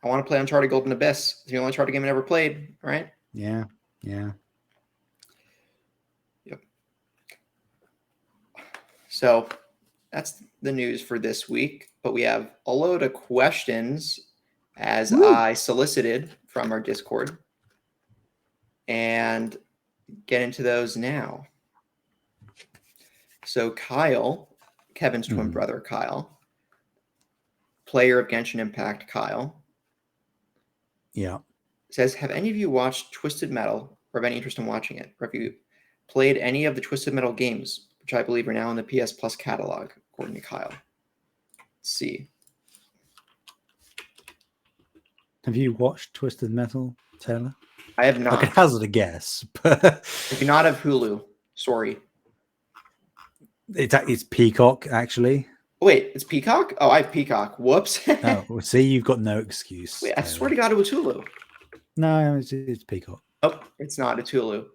I want to play Uncharted Golden Abyss. It's the only Uncharted game I ever played, right? Yeah. Yep. So that's the news for this week. But we have a load of questions as I solicited from our Discord. And get into those now. So Kyle, Kevin's twin brother, Kyle, player of Genshin Impact, Kyle. Yeah. Says, have any of you watched Twisted Metal or have any interest in watching it? Or have you played any of the Twisted Metal games, which I believe are now in the PS Plus catalog, according to Kyle? Let's see. Have you watched Twisted Metal, Taylor? I have not. I could hazard a guess, but I do not have Hulu. Sorry. It's Peacock, actually. Wait, it's Peacock? Oh, I have Peacock. Whoops. Oh, see, you've got no excuse. Wait, I swear to God it was Hulu. No, it's Peacock. Oh, it's not. It's Hulu.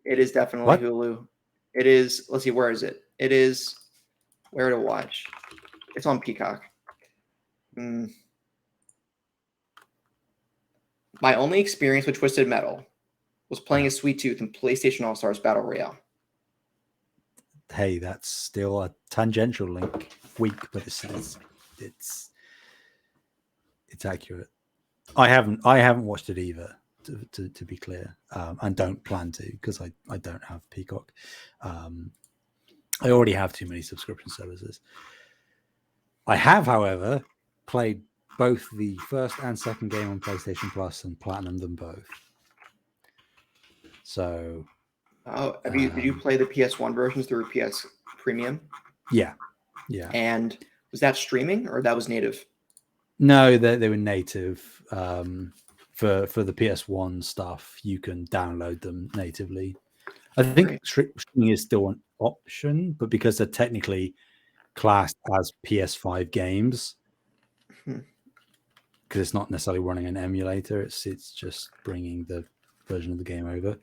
It is definitely Hulu. It is. Let's see. Where is it? It is. Where to watch? It's on Peacock. My only experience with Twisted Metal was playing as Sweet Tooth in PlayStation All-Stars Battle Royale. Hey, that's still a tangential link. Weak, but it says it's accurate. I haven't watched it either, to be clear, and don't plan to, because I don't have Peacock. I already have too many subscription services. I have, however, played both the first and second game on PlayStation Plus and platinumed them both. So, did you play the PS1 versions through PS Premium? Yeah. And was that streaming or that was native? No, they were native. For the PS1 stuff, you can download them natively. I think streaming is still an option, but because they're technically classed as PS5 games, because it's not necessarily running an emulator, it's just bringing the version of the game over.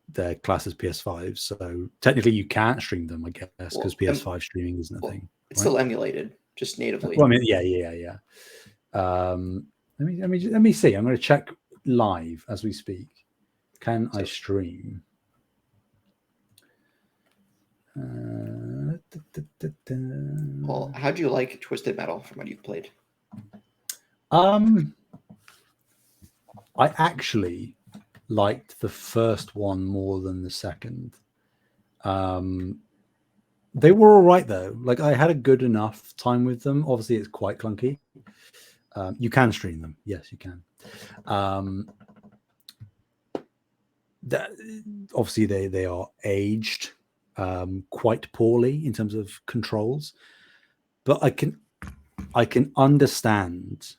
They're classed as PS5, so technically you can't stream them, I guess, because PS5 streaming isn't a thing. It's still emulated, just natively. Well, I mean, yeah. Let me see. I'm going to check live as we speak. Can I stream? Well, how do you like Twisted Metal from what you've played? I actually liked the first one more than the second. They were all right though. Like I had a good enough time with them. Obviously, it's quite clunky. You can stream them. Yes, you can. Obviously, they are aged quite poorly in terms of controls, but I can understand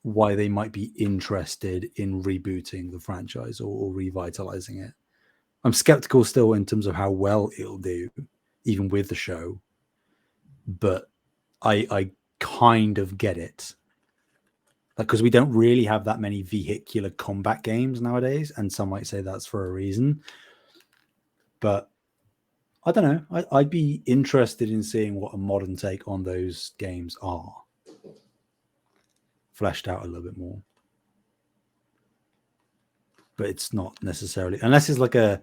why they might be interested in rebooting the franchise or revitalizing it. I'm skeptical still in terms of how well it'll do, even with the show, but I kind of get it. Like, because we don't really have that many vehicular combat games nowadays, and some might say that's for a reason. But I don't know. I'd be interested in seeing what a modern take on those games are, fleshed out a little bit more. But it's not necessarily, unless it's like a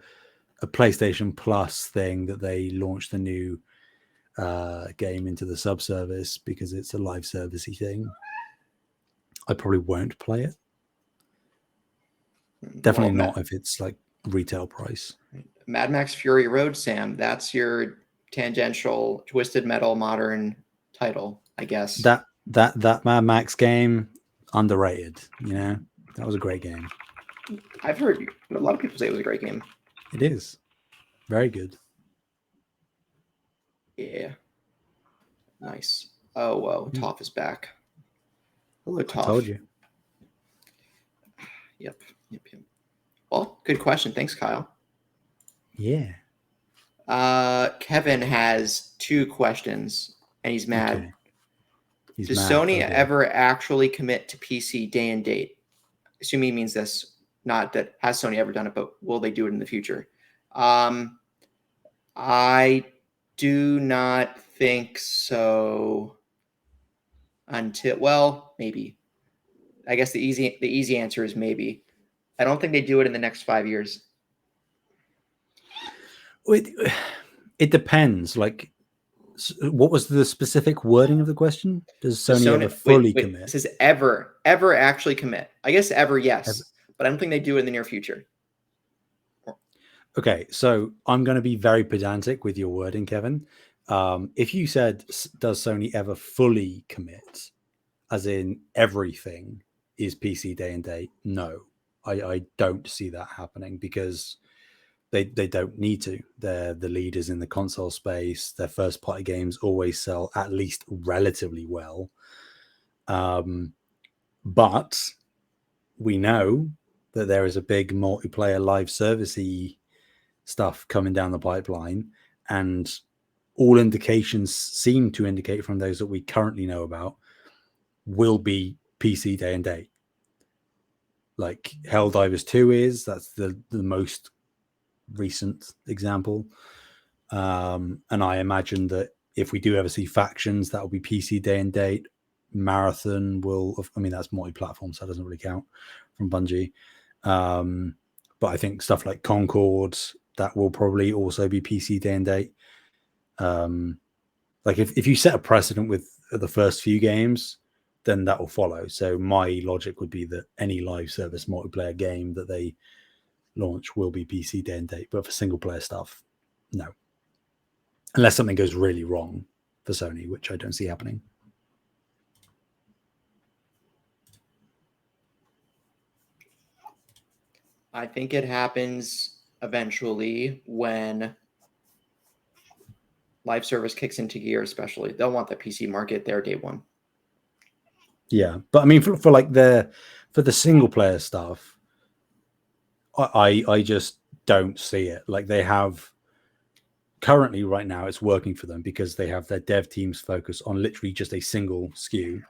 PlayStation Plus thing that they launched the new game into the subservice because it's a live servicey thing. I probably won't play it. Definitely not if it's like retail price. Mad Max Fury Road, Sam. That's your tangential Twisted Metal modern title, I guess. That Mad Max game, underrated. You know, that was a great game. I've heard a lot of people say it was a great game. It is very good. Yeah. Nice. Oh, whoa. Toph is back. Hello, Toph. I told you. Yep. Well, good question. Thanks, Kyle. Yeah. Kevin has 2 questions, and he's mad. Okay. Does Sony ever actually commit to PC day and date? Assuming he means this, not that has Sony ever done it, but will they do it in the future? I do not think so. Maybe. I guess the easy answer is maybe. I don't think they do it in the next 5 years. It depends. Like, what was the specific wording of the question? Does Sony ever fully commit? It says ever actually commit. I guess ever, yes. But I don't think they do it in the near future. Okay, so I'm going to be very pedantic with your wording, Kevin. If you said, does Sony ever fully commit, as in everything is PC day and date? No, I don't see that happening because they don't need to. They're the leaders in the console space. Their first party games always sell at least relatively well. But we know that there is a big multiplayer live servicey stuff coming down the pipeline, and all indications seem to indicate from those that we currently know about will be PC day and date. Like Helldivers 2 that's the most recent example. And I imagine that if we do ever see Factions, that will be PC day and date. Marathon that's multi-platform, so that doesn't really count from Bungie. But I think stuff like Concord, that will probably also be PC day and date. Like if you set a precedent with the first few games, then that will follow. So my logic would be that any live service multiplayer game that they launch will be PC day and date. But for single player stuff, no. Unless something goes really wrong for Sony, which I don't see happening. I think it happens eventually when live service kicks into gear, especially. They'll want the PC market there day one. Yeah, but I mean, for the single player stuff, I just don't see it. Like they have currently right now, it's working for them because they have their dev teams focus on literally just a single SKU,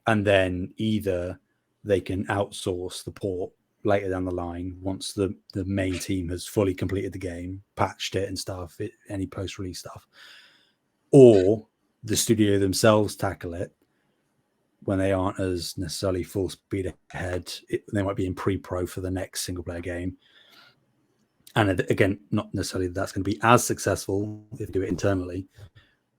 and then either they can outsource the port later down the line once the main team has fully completed the game, patched it and stuff, any post-release stuff, or the studio themselves tackle it. when they aren't as necessarily full speed ahead. They might be in pre-pro for the next single player game. And again, not necessarily that's going to be as successful if they do it internally,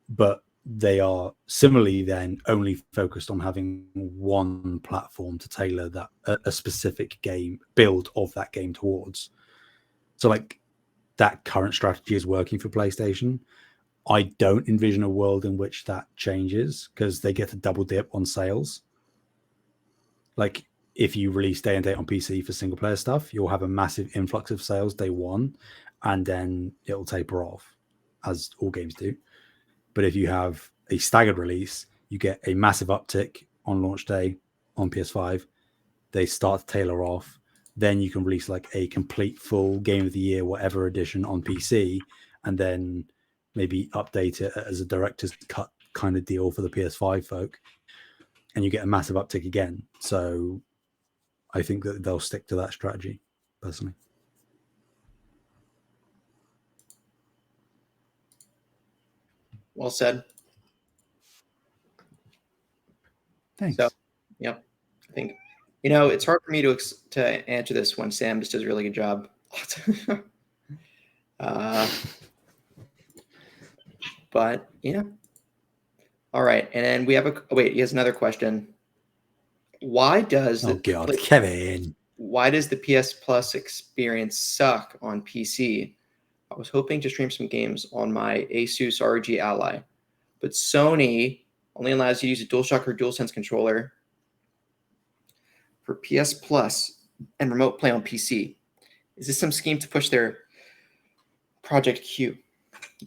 but they are similarly then only focused on having one platform to tailor that a specific game build of that game towards. So like that current strategy is working for PlayStation. I don't envision a world in which that changes because they get a double dip on sales. Like if you release day and date on PC for single player stuff, you'll have a massive influx of sales day one, and then it'll taper off, as all games do. But if you have a staggered release, you get a massive uptick on launch day on PS5. They start to tailor off. Then you can release like a complete full Game of the Year, whatever edition on PC, and then maybe update it as a director's cut kind of deal for the PS5 folk. And you get a massive uptick again. So I think that they'll stick to that strategy, personally. Well said. Thanks. So, yep. I think, it's hard for me to answer this when Sam just does a really good job. But yeah. All right. And then we have he has another question. Why does Kevin. Why does the PS Plus experience suck on PC? I was hoping to stream some games on my Asus ROG Ally, but Sony only allows you to use a DualShock or DualSense controller for PS Plus and remote play on PC. Is this some scheme to push their Project Q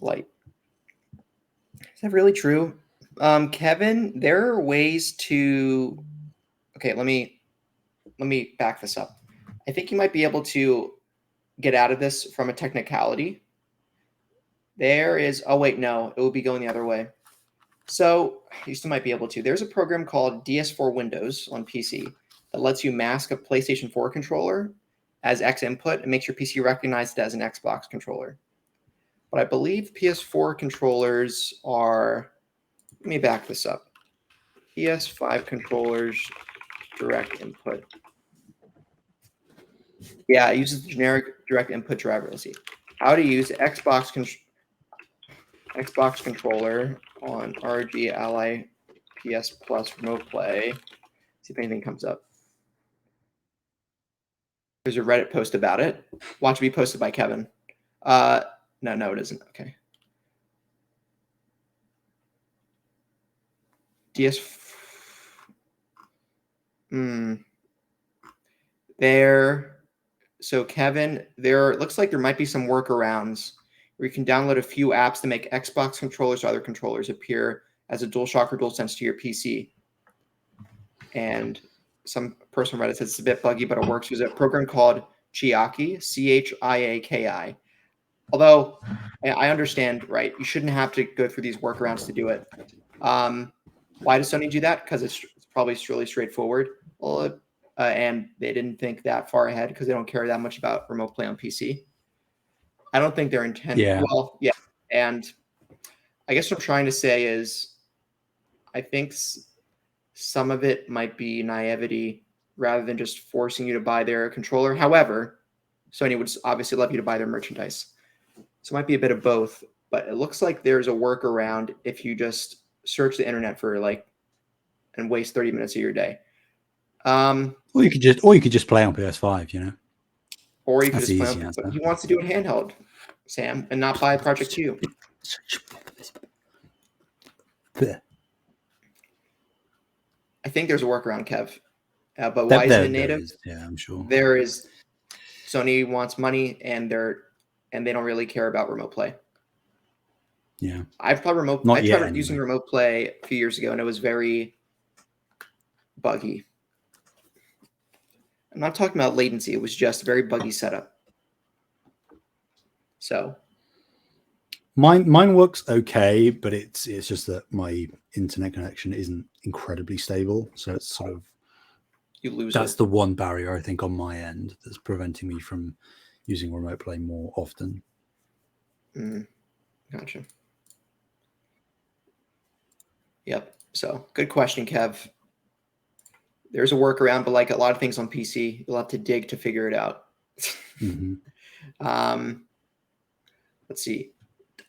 Lite? Is that really true? Kevin, there are ways to... Okay, let me back this up. I think you might be able to get out of this from a technicality. There is... Oh, wait, no. It will be going the other way. So you still might be able to. There's a program called DS4 Windows on PC that lets you mask a PlayStation 4 controller as X input and makes your PC recognize it as an Xbox controller. But I believe PS4 controllers are... Let me back this up. PS5 controllers, direct input. Yeah, it uses the generic direct input driver. Let's see. How to use Xbox controller on ROG Ally PS Plus remote play. See if anything comes up. There's a Reddit post about it. Watch it be posted by Kevin. No, it isn't. Okay. There. So Kevin, it looks like there might be some workarounds where you can download a few apps to make Xbox controllers or other controllers appear as a DualShock or DualSense to your PC. And some person on Reddit says it's a bit buggy, but it works. There's a program called Chiaki, Chiaki. Although I understand, right? You shouldn't have to go through these workarounds to do it. Why does Sony do that? Because it's probably really straightforward. Well, and they didn't think that far ahead because they don't care that much about remote play on PC. I don't think they're intended. Yeah. Well, yeah. And I guess what I'm trying to say is I think some of it might be naivety rather than just forcing you to buy their controller. However, Sony would obviously love you to buy their merchandise. So it might be a bit of both, but it looks like there's a workaround if you just search the internet for and waste 30 minutes of your day. Or you could just play on PS5, Or you could just play on, but he wants to do it handheld, Sam, and not buy Project Q. I think there's a workaround, Kev. But why isn't it native? Yeah, I'm sure. There is. Sony wants money, and they don't really care about remote play. Yeah, I've tried using remote play a few years ago, and it was very buggy. I'm not talking about latency. It was just a very buggy setup. So mine works okay, but it's just that my internet connection isn't incredibly stable. So it's sort of that's the one barrier I think on my end that's preventing me from using remote play more often. Gotcha. Yep. So good question, Kev. there's a workaround, but like a lot of things on PC, you'll have to dig to figure it out. Let's see.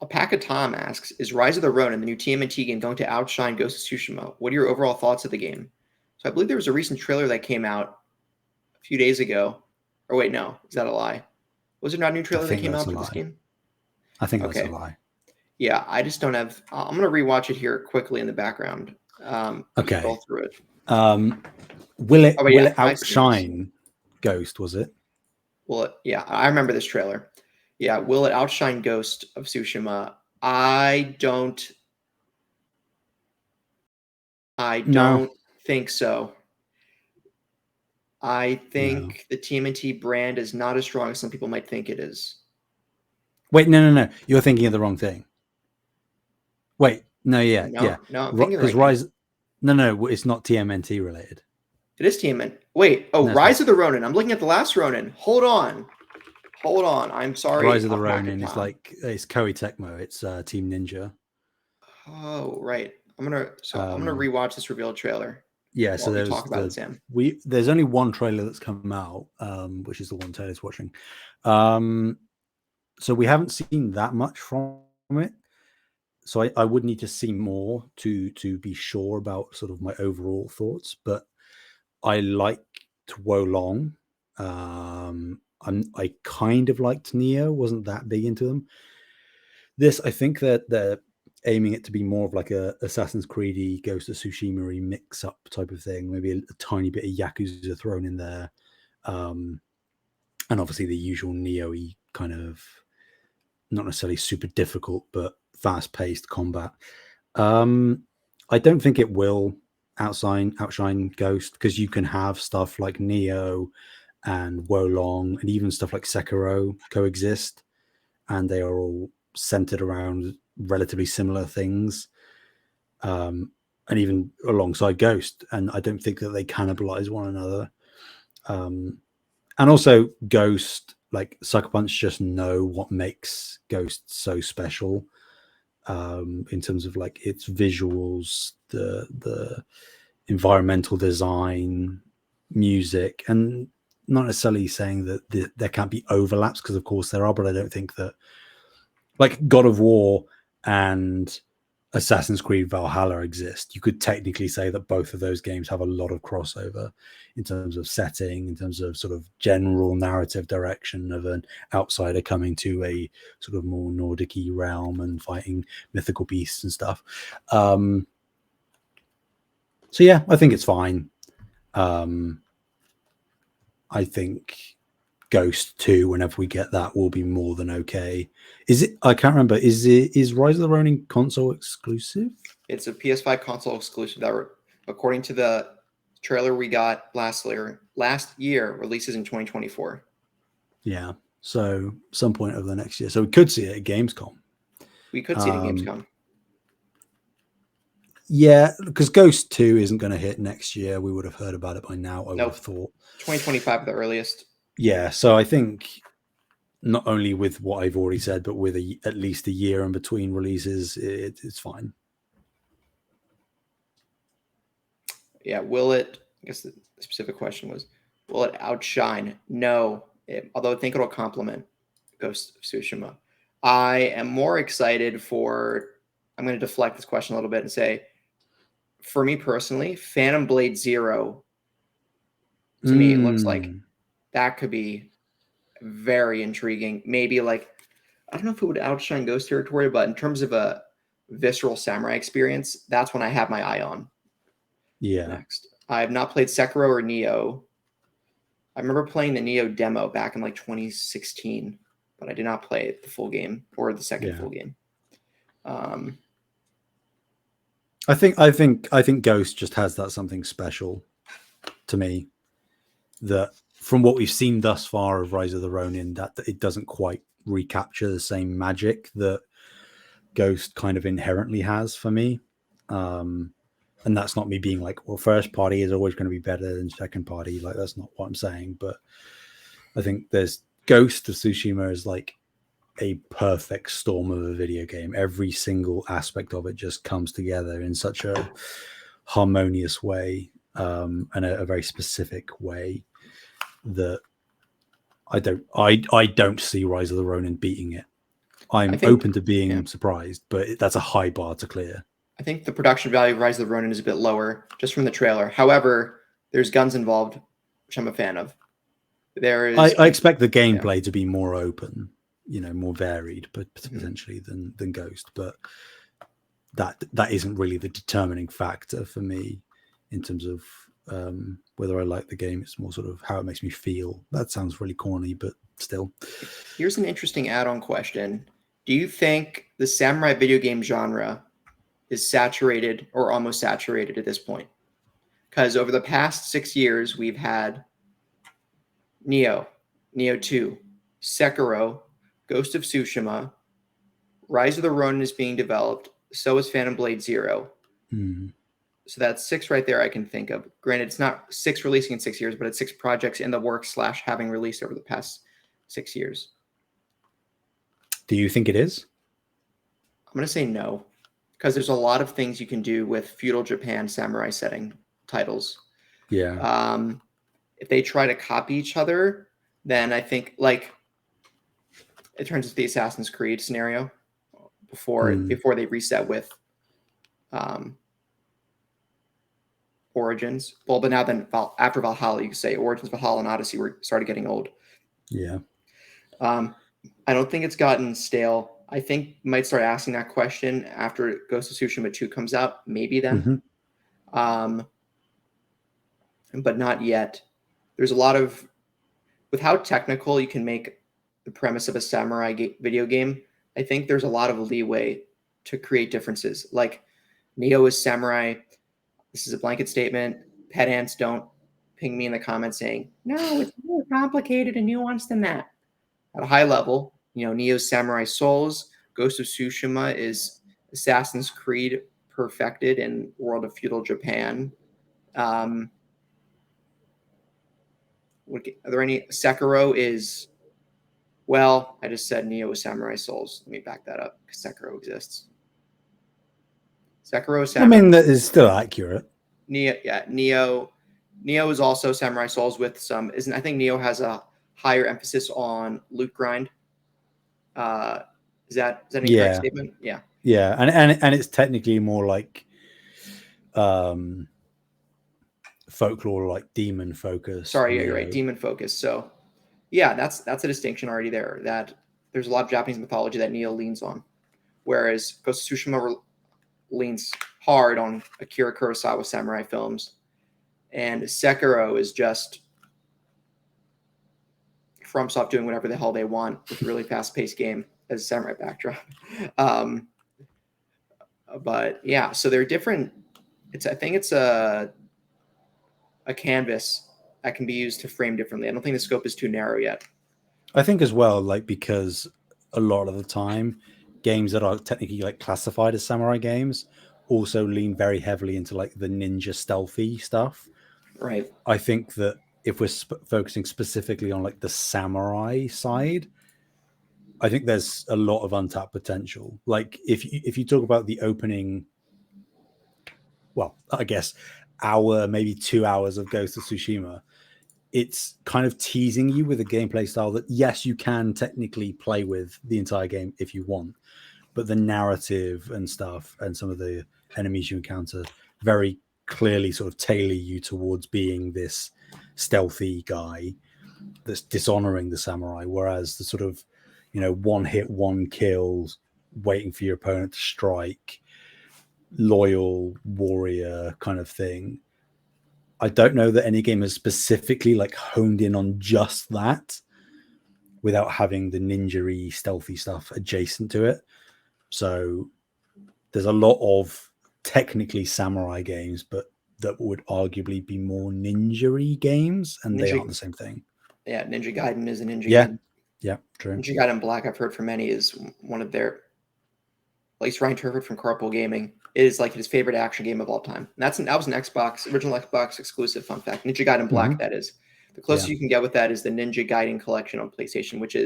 Alpaca Tom asks, is Rise of the Ronin, the new TMNT game, going to outshine Ghost of Tsushima? What are your overall thoughts of the game? So I believe there was a recent trailer that came out a few days ago. Or wait, no, is that a lie? Was there not a new trailer that came out for this game? I think that's a lie. Yeah, I just don't have. I'm gonna rewatch it here quickly in the background. Okay. Go through it. Will it outshine Ghost? Was it? Yeah, I remember this trailer. Yeah, will it outshine Ghost of Tsushima? I don't think so. I think the TMNT brand is not as strong as some people might think it is. Wait, no. You're thinking of the wrong thing. Wait, no, yeah. No, I'm thinking because Rise. No, it's not TMNT related. It is TMNT. Wait, Rise of the Ronin. I'm looking at the last Ronin. Hold on. I'm sorry. Rise of the Ronin is it's Koei Tecmo. It's Team Ninja. Oh, right. I'm gonna rewatch this reveal trailer. Yeah, so there's talk about it, Sam. There's only one trailer that's come out, which is the one Taylor's watching. So we haven't seen that much from it. So I would need to see more to be sure about sort of my overall thoughts. But I liked Wolong. I kind of liked Neo. Wasn't that big into them. This, I think that they're aiming it to be more of like a Assassin's Creed-y, Ghost of Tsushima-y mix-up type of thing. Maybe a tiny bit of Yakuza thrown in there. And obviously the usual Neo-y kind of, not necessarily super difficult, but fast-paced combat. I don't think it will outshine Ghost, because you can have stuff like Neo and Wolong and even stuff like Sekiro coexist, and they are all centered around relatively similar things, and even alongside Ghost, and I don't think that they cannibalize one another. And also Ghost, like Sucker Punch, just know what makes Ghost so special, in terms of like its visuals, the environmental design, music, and not necessarily saying that there can't be overlaps, because of course there are, but I don't think that like God of War and Assassin's Creed Valhalla exist. You could technically say that both of those games have a lot of crossover in terms of setting, in terms of sort of general narrative direction of an outsider coming to a sort of more Nordic-y realm and fighting mythical beasts and stuff. So yeah, I think it's fine. I think Ghost 2, whenever we get that, will be more than okay. Is it? I can't remember. Is Rise of the Ronin console exclusive? It's a PS5 console exclusive that, according to the trailer we got last year, releases in 2024. Yeah, so some point over the next year. So we could see it at Gamescom. We could see it at Gamescom. Yeah, because Ghost 2 isn't going to hit next year. We would have heard about it by now, I would have thought. 2025 at the earliest. Yeah, so I think not only with what I've already said, but with at least a year in between releases, it's fine. Yeah, will it? I guess the specific question was, will it outshine? No, although I think it'll complement Ghost of Tsushima. I am more excited for. I'm going to deflect this question a little bit and say, for me personally, Phantom Blade Zero, to me, it looks like that could be very intriguing. Maybe like, I don't know if it would outshine Ghost territory, but in terms of a visceral samurai experience, that's when I have my eye on. Yeah. Next, I have not played Sekiro or Neo. I remember playing the Neo demo back in like 2016, but I did not play the full game or the second full game. I think Ghost just has that something special to me, that from what we've seen thus far of Rise of the Ronin, that it doesn't quite recapture the same magic that Ghost kind of inherently has for me. And that's not me being like, well, first party is always going to be better than second party. Like, that's not what I'm saying. But I think there's Ghost of Tsushima is like a perfect storm of a video game. Every single aspect of it just comes together in such a harmonious way. in a very specific way that I don't see Rise of the Ronin beating it. I'm open to being surprised, but that's a high bar to clear. I think the production value of Rise of the Ronin is a bit lower just from the trailer. However, there's guns involved, which I'm a fan of. There is. I expect the gameplay to be more open, more varied, but potentially than Ghost. But that isn't really the determining factor for me in terms of whether I like the game. It's more sort of how it makes me feel. That sounds really corny, but still. Here's an interesting add-on question. Do you think the samurai video game genre is saturated or almost saturated at this point? Because over the past 6 years, we've had Nioh 2, Sekiro, Ghost of Tsushima, Rise of the Ronin is being developed, so is Phantom Blade Zero. So that's 6 right there I can think of. Granted, it's not 6 releasing in 6 years, but it's 6 projects in the works / having released over the past 6 years. Do you think it is? I'm going to say no, because there's a lot of things you can do with feudal Japan samurai setting titles. Yeah. If they try to copy each other, then I think like it turns into the Assassin's Creed scenario before they reset with Origins. Well, but now then after Valhalla, you could say Origins, Valhalla, and Odyssey started getting old. Yeah. I don't think it's gotten stale. I think you might start asking that question after Ghost of Tsushima 2 comes out, maybe then. But not yet. There's a lot of, with how technical you can make the premise of a samurai video game, I think there's a lot of leeway to create differences. Like Nioh is samurai. This is a blanket statement. Pet ants, don't ping me in the comments saying, no, it's more complicated and nuanced than that. At a high level, Nioh's Samurai Souls, Ghost of Tsushima is Assassin's Creed perfected in world of feudal Japan. Are there any? Sekiro is, well, I just said Nioh is Samurai Souls. Let me back that up because Sekiro exists. Sekiro is Samurai. I mean, that is still accurate. Nioh is also Samurai Souls with some. I think Nioh has a higher emphasis on loot grind. Is that an incorrect statement? Yeah. Yeah, and it's technically more like folklore, like demon focus. Sorry, yeah, you're right, demon focus. So yeah, that's a distinction already there. That there's a lot of Japanese mythology that Nioh leans on, whereas Ghost of Tsushima leans hard on Akira Kurosawa samurai films, and Sekiro is just FromSoft doing whatever the hell they want with a really fast-paced game as a samurai backdrop. But yeah, so they're different. I think it's a canvas that can be used to frame differently. I don't think the scope is too narrow yet. I think as well, like, because a lot of the time games that are technically like classified as samurai games also lean very heavily into like the ninja stealthy stuff. Right. I think that if we're focusing specifically on like the samurai side, I think there's a lot of untapped potential. Like if you talk about the opening, well, I guess hour, maybe 2 hours of Ghost of Tsushima, it's kind of teasing you with a gameplay style that, yes, you can technically play with the entire game if you want, but the narrative and stuff and some of the enemies you encounter very clearly sort of tailor you towards being this stealthy guy that's dishonoring the samurai, whereas the sort of, one hit, one kill, waiting for your opponent to strike, loyal warrior kind of thing. I don't know that any game has specifically like honed in on just that without having the ninja-y stealthy stuff adjacent to it. So there's a lot of technically samurai games, but that would arguably be more ninja-y games, and they aren't the same thing. Yeah, Ninja Gaiden is a ninja game. Yeah, true. Ninja Gaiden Black, I've heard from many, is one of their, at least Ryan Turford from Carpool Gaming, is like his favorite action game of all time. And that was an original Xbox exclusive, fun fact. Ninja Gaiden Black, that is. The closest you can get with that is the Ninja Gaiden collection on PlayStation, which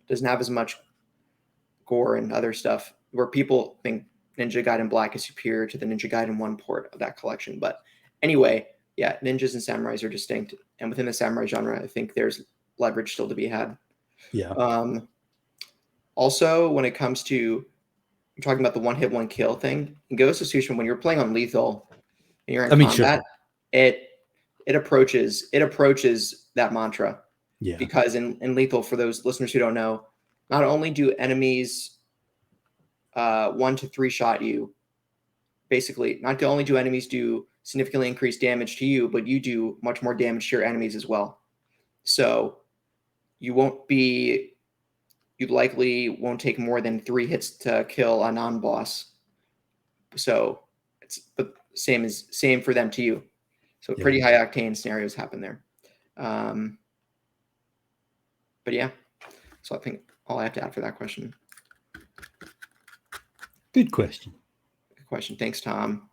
doesn't have as much gore and other stuff, where people think Ninja Gaiden Black is superior to the Ninja Gaiden 1 port of that collection. But anyway, yeah, ninjas and samurais are distinct, and within the samurai genre, I think there's leverage still to be had. Yeah. Also, when it comes to talking about the one hit, one kill thing, in Ghost of Tsushima, when you're playing on lethal and you're in combat, sure. it approaches that mantra. Yeah. Because in lethal, for those listeners who don't know, not only do enemies 1 to 3 shot you, basically, not only do enemies do significantly increased damage to you, but you do much more damage to your enemies as well. So you likely won't take more than 3 hits to kill a non-boss. So but same for them to you. So pretty high octane scenarios happen there. But yeah, so I think all I have to add for that question. Good question. Good question. Thanks, Tom.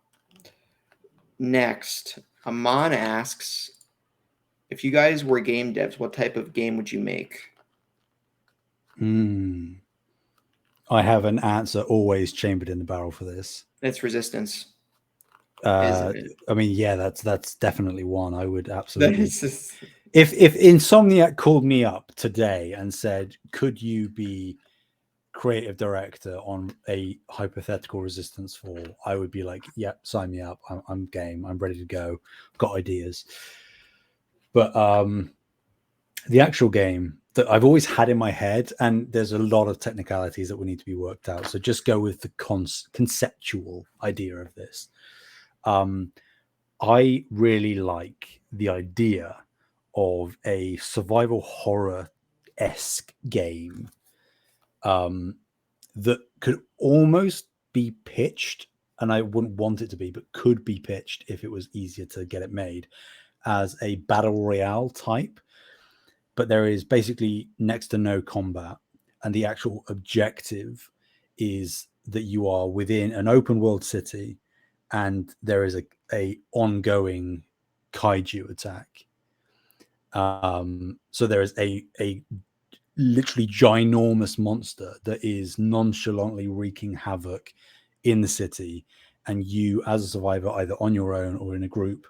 Next, Aman asks, if you guys were game devs, what type of game would you make? I have an answer always chambered in the barrel for this. It's Resistance. I mean, yeah, that's definitely one. I would absolutely. Just... If Insomniac called me up today and said, "Could you be creative director on a hypothetical Resistance 4?" I would be like, "Yep, sign me up. I'm game. I'm ready to go. Got ideas." But the actual game that I've always had in my head, and there's a lot of technicalities that will need to be worked out. So just go with the conceptual idea of this. I really like the idea of a survival horror-esque game that could almost be pitched, and I wouldn't want it to be, but could be pitched if it was easier to get it made, as a battle royale type. But there is basically next to no combat, and the actual objective is that you are within an open world city, and there is a ongoing kaiju attack. So there is a literally ginormous monster that is nonchalantly wreaking havoc in the city, and you, as a survivor, either on your own or in a group,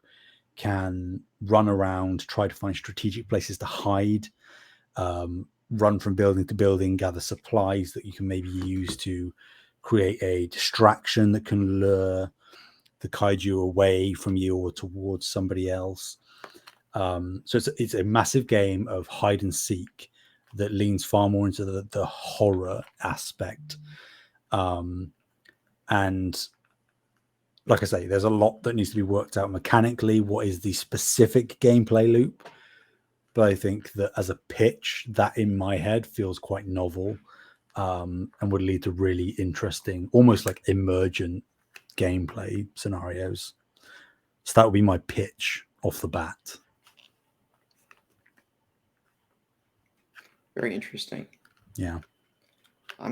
can run around, try to find strategic places to hide, run from building to building, gather supplies that you can maybe use to create a distraction that can lure the kaiju away from you or towards somebody else. So it's a massive game of hide and seek that leans far more into the horror aspect. And like I say, there's a lot that needs to be worked out mechanically. What is the specific gameplay loop? But I think that as a pitch, that in my head feels quite novel, and would lead to really interesting, almost like emergent gameplay scenarios. So that would be my pitch off the bat. Very interesting. Yeah. I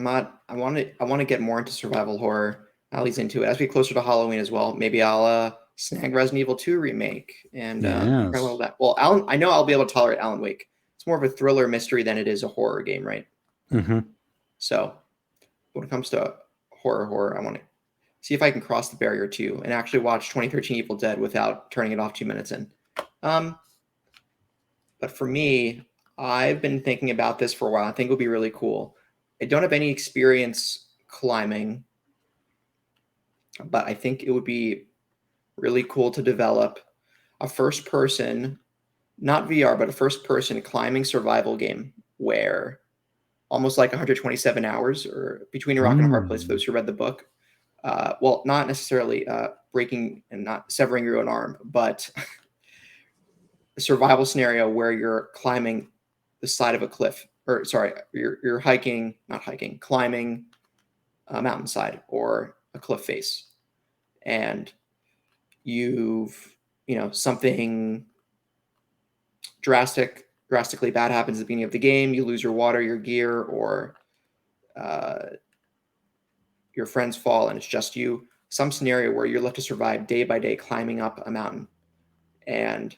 want to get more into survival horror. Ali's into it. As we get closer to Halloween as well, maybe I'll snag Resident Evil 2 remake and try a little that. Well, I know I'll be able to tolerate Alan Wake. It's more of a thriller mystery than it is a horror game, right? Mm-hmm. So when it comes to horror, I want to see if I can cross the barrier too and actually watch 2013 Evil Dead without turning it off 2 minutes in. But for me, I've been thinking about this for a while. I think it would be really cool. I don't have any experience climbing, but I think it would be really cool to develop a first-person, not VR, but a first-person climbing survival game where almost like 127 hours or Between a Rock and a Hard Place, for those who read the book. Well, not necessarily breaking and not severing your own arm, but a survival scenario where you're climbing the side of a cliff, or sorry, you're climbing a mountainside or a cliff face, and something drastically bad happens at the beginning of the game. You lose your water, your gear, or your friends fall and it's just you. Some scenario where you're left to survive day by day climbing up a mountain, and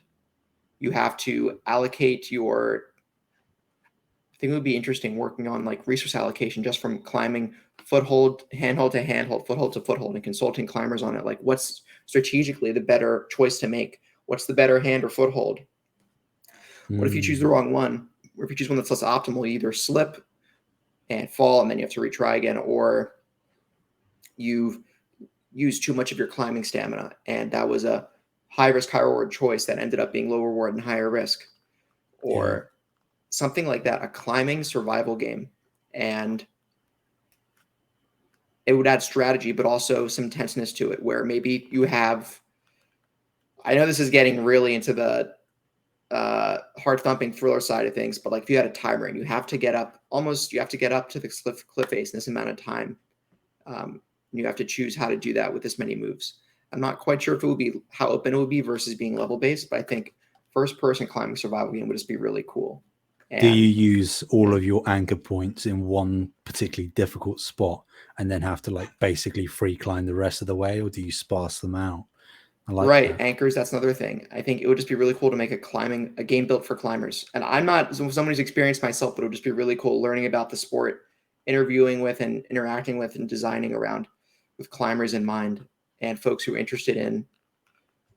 you have to allocate your. I think it would be interesting working on like resource allocation just from climbing handhold to handhold, foothold to foothold, and consulting climbers on it. Like, what's strategically the better choice to make? What's the better hand or foothold? What if you choose the wrong one? Or if you choose one that's less optimal, you either slip and fall and then you have to retry again, or you've used too much of your climbing stamina and that was a high risk, high reward choice that ended up being low reward and higher risk, or something like that, a climbing survival game. And it would add strategy, but also some tenseness to it, where maybe you have, I know this is getting really into the hard thumping thriller side of things, but like if you had a timer and you have to get up to the cliff face in this amount of time, you have to choose how to do that with this many moves. I'm not quite sure if it would be how open it would be versus being level based, but I think first person climbing survival game would just be really cool. Do you use all of your anchor points in one particularly difficult spot and then have to like basically free climb the rest of the way, or do you sparse them out? I like that. Anchors, that's another thing. I think it would just be really cool to make a game built for climbers. And I'm not someone who's experienced myself, but it would just be really cool learning about the sport, interviewing with and interacting with and designing around with climbers in mind and folks who are interested in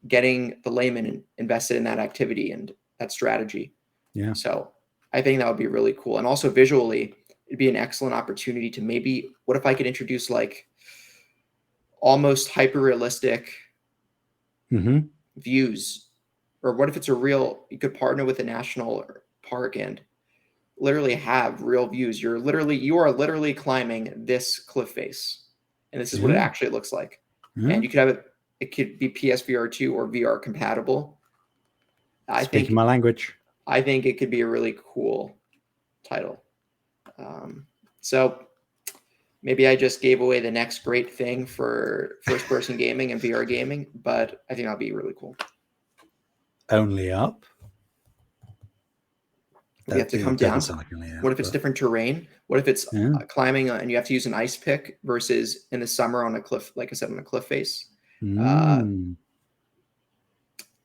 getting the layman invested in that activity and that strategy. Yeah. So I think that would be really cool. And also visually, it'd be an excellent opportunity to maybe, what if I could introduce like almost hyper-realistic views? Or what if it's you could partner with a national park and literally have real views. You are literally climbing this cliff face. And this is what it actually looks like. And you could have it could be PSVR2 or VR compatible. Speaking my language. I think it could be a really cool title. So maybe I just gave away the next great thing for first-person gaming and VR gaming, but I think that'll be really cool. Only up. We have to come down. What if it's different terrain? What if it's climbing and you have to use an ice pick versus in the summer on a cliff, like I said, on a cliff face?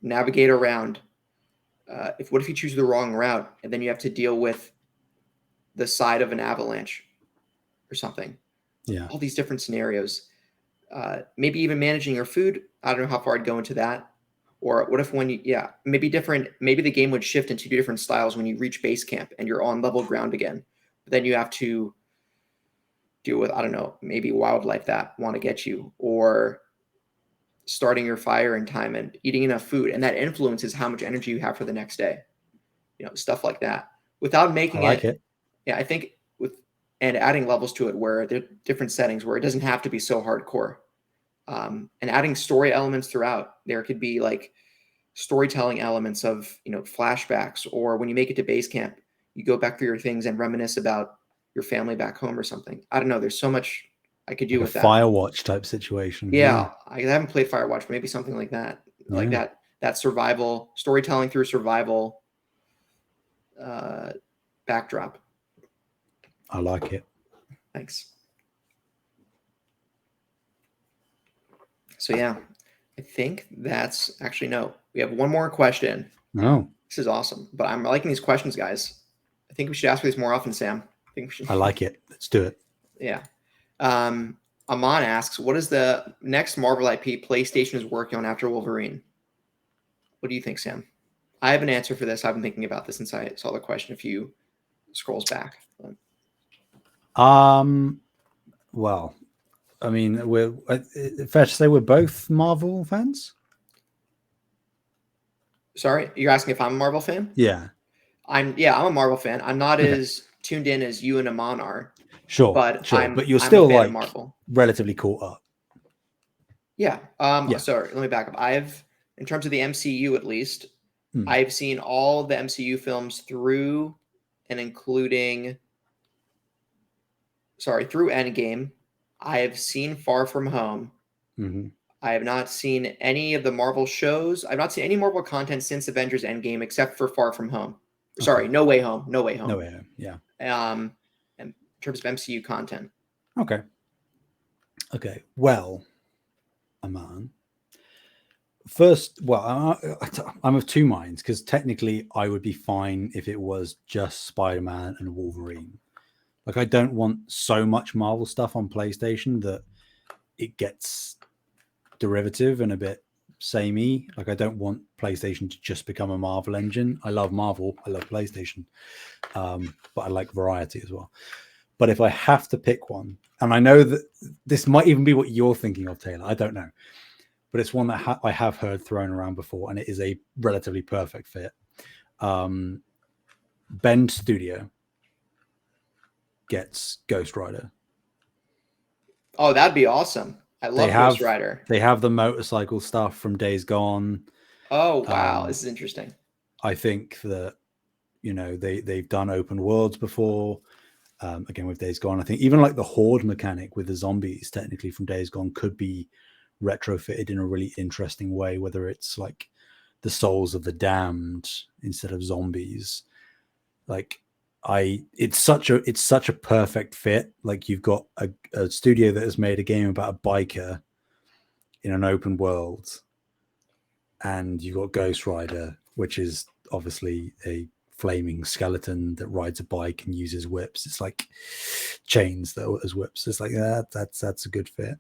Navigate around. What if you choose the wrong route and then you have to deal with the side of an avalanche or something? Yeah. All these different scenarios. Maybe even managing your food. I don't know how far I'd go into that. Or what if maybe the game would shift into 2 different styles when you reach base camp and you're on level ground again. But then you have to deal with, I don't know, maybe wildlife that want to get you, or starting your fire in time and eating enough food. And that influences how much energy you have for the next day. Stuff like that. Without making it. Yeah, I think and adding levels to it where there are different settings where it doesn't have to be so hardcore. And adding story elements throughout. There could be like storytelling elements of, flashbacks, or when you make it to base camp, you go back through your things and reminisce about your family back home or something. I don't know. There's so much I could do with that. Firewatch type situation. Yeah. I haven't played Firewatch, but maybe something like that. Like that survival, storytelling through survival backdrop. I like it. Thanks. So yeah, I think that's actually no. We have one more question. No. This is awesome, but I'm liking these questions, guys. I think we should ask for these more often, Sam. I like it. Let's do it. Yeah. Amon asks, what is the next Marvel IP PlayStation is working on after Wolverine? What do you think, Sam? I have an answer for this. I've been thinking about this since I saw the question a few scrolls back. Well, I mean, we're fair to say we're both Marvel fans. Sorry, you're asking if I'm a Marvel fan? Yeah. I'm a Marvel fan. I'm not as tuned in as you and Amon are. Sure, but you're still like Marvel, relatively caught up. Yeah. Sorry, let me back up. In terms of the MCU at least, I've seen all the MCU films through and including through Endgame. I have seen Far From Home. I have not seen any of the Marvel shows. I've not seen any Marvel content since Avengers Endgame except for Far From Home. Sorry, No Way Home. No Way Home. Yeah. In terms of MCU content. Okay. Well, Aman. First, I'm of 2 minds, because technically I would be fine if it was just Spider-Man and Wolverine. Like, I don't want so much Marvel stuff on PlayStation that it gets derivative and a bit samey. Like I don't want PlayStation to just become a Marvel engine. I love Marvel. I love PlayStation. But I like variety as well. But if I have to pick one, and I know that this might even be what you're thinking of, Taylor, I don't know. But it's one that I have heard thrown around before, and it is a relatively perfect fit. Bend Studio gets Ghost Rider. Oh, that'd be awesome. I love Ghost Rider. They have the motorcycle stuff from Days Gone. Oh, wow. This is interesting. I think that, they've done open worlds before. Again, with Days Gone, I think even like the horde mechanic with the zombies, technically from Days Gone, could be retrofitted in a really interesting way, whether it's like the souls of the damned instead of zombies. Like it's such a perfect fit. Like you've got a studio that has made a game about a biker in an open world, and you've got Ghost Rider, which is obviously a flaming skeleton that rides a bike and uses whips. It's like chains though as whips. It's like that's a good fit.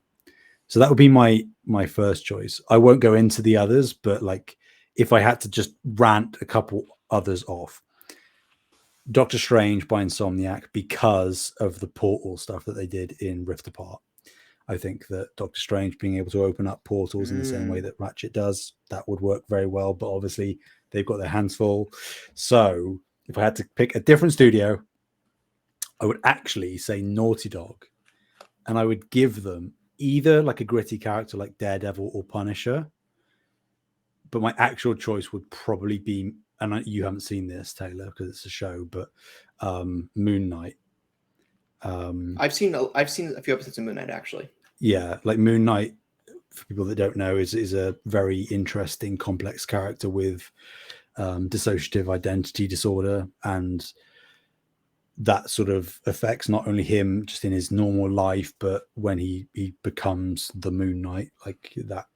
So that would be my first choice. I won't go into the others, but like if I had to just rant a couple others off, Doctor Strange by Insomniac, because of the portal stuff that they did in Rift Apart. I think that Doctor Strange being able to open up portals in the same way that Ratchet does, that would work very well. But obviously they've got their hands full. So if I had to pick a different studio, I would actually say Naughty Dog. And I would give them either like a gritty character like Daredevil or Punisher. But my actual choice would probably be, and you haven't seen this, Taylor, because it's a show, but Moon Knight. I've seen a few episodes of Moon Knight, actually. Yeah, like Moon Knight, for people that don't know, is a very interesting, complex character with dissociative identity disorder, and that sort of affects not only him just in his normal life, but when he becomes the Moon Knight, like that.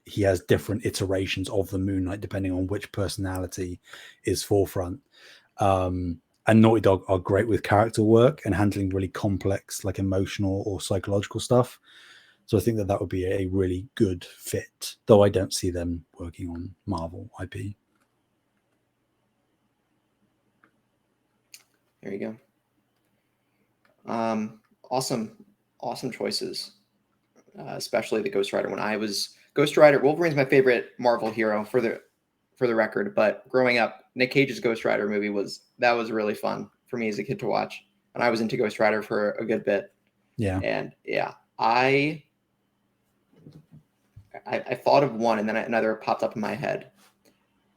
He has different iterations of the Moon Knight depending on which personality is forefront. And Naughty Dog are great with character work and handling really complex, like emotional or psychological stuff. So I think that would be a really good fit, though I don't see them working on Marvel IP. There you go. Awesome choices, especially the Ghost Rider. When I was Ghost Rider, Wolverine's my favorite Marvel hero for the record. But growing up, Nick Cage's Ghost Rider movie was really fun for me as a kid to watch, and I was into Ghost Rider for a good bit. Yeah, and yeah, I thought of one, and then another popped up in my head,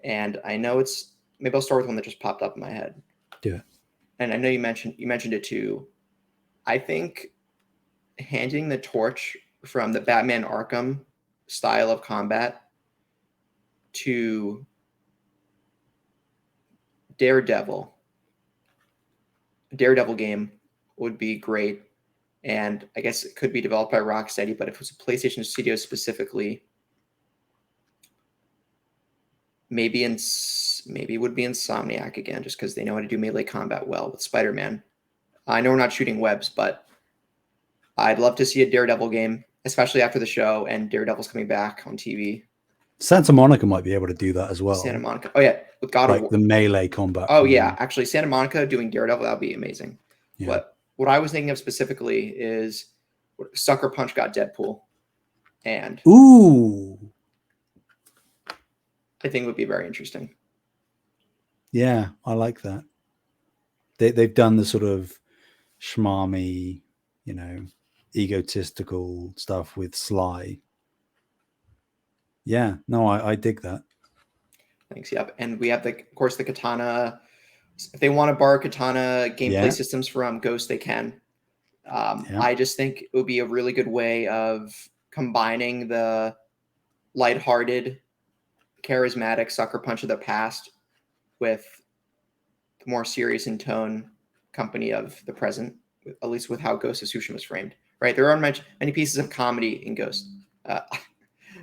and I know maybe I'll start with one that just popped up in my head. Do it. And I know you mentioned it too. I think handing the torch from the Batman Arkham style of combat to Daredevil game would be great. And I guess it could be developed by Rocksteady, but if it was a PlayStation studio specifically, maybe it would be Insomniac again, just because they know how to do melee combat well with Spider-Man. I know we're not shooting webs, but I'd love to see a Daredevil game, especially after the show and Daredevil's coming back on TV. Santa Monica might be able to do that as well. Santa Monica. Oh, yeah. With God of War. The melee combat. Oh, yeah. Actually, Santa Monica doing Daredevil, that would be amazing. Yeah. But what I was thinking of specifically is Sucker Punch got Deadpool. And ooh, I think it would be very interesting. Yeah, I like that. They've done the sort of schmarmy, egotistical stuff with Sly. Yeah, no, I dig that. Thanks. Yep. And we have of course the Katana. If they want to borrow Katana gameplay systems from Ghost, they can. I just think it would be a really good way of combining the lighthearted, charismatic Sucker Punch of the past with the more serious in tone company of the present, at least with how Ghost of Tsushima is framed. Right? There are many pieces of comedy in Ghost.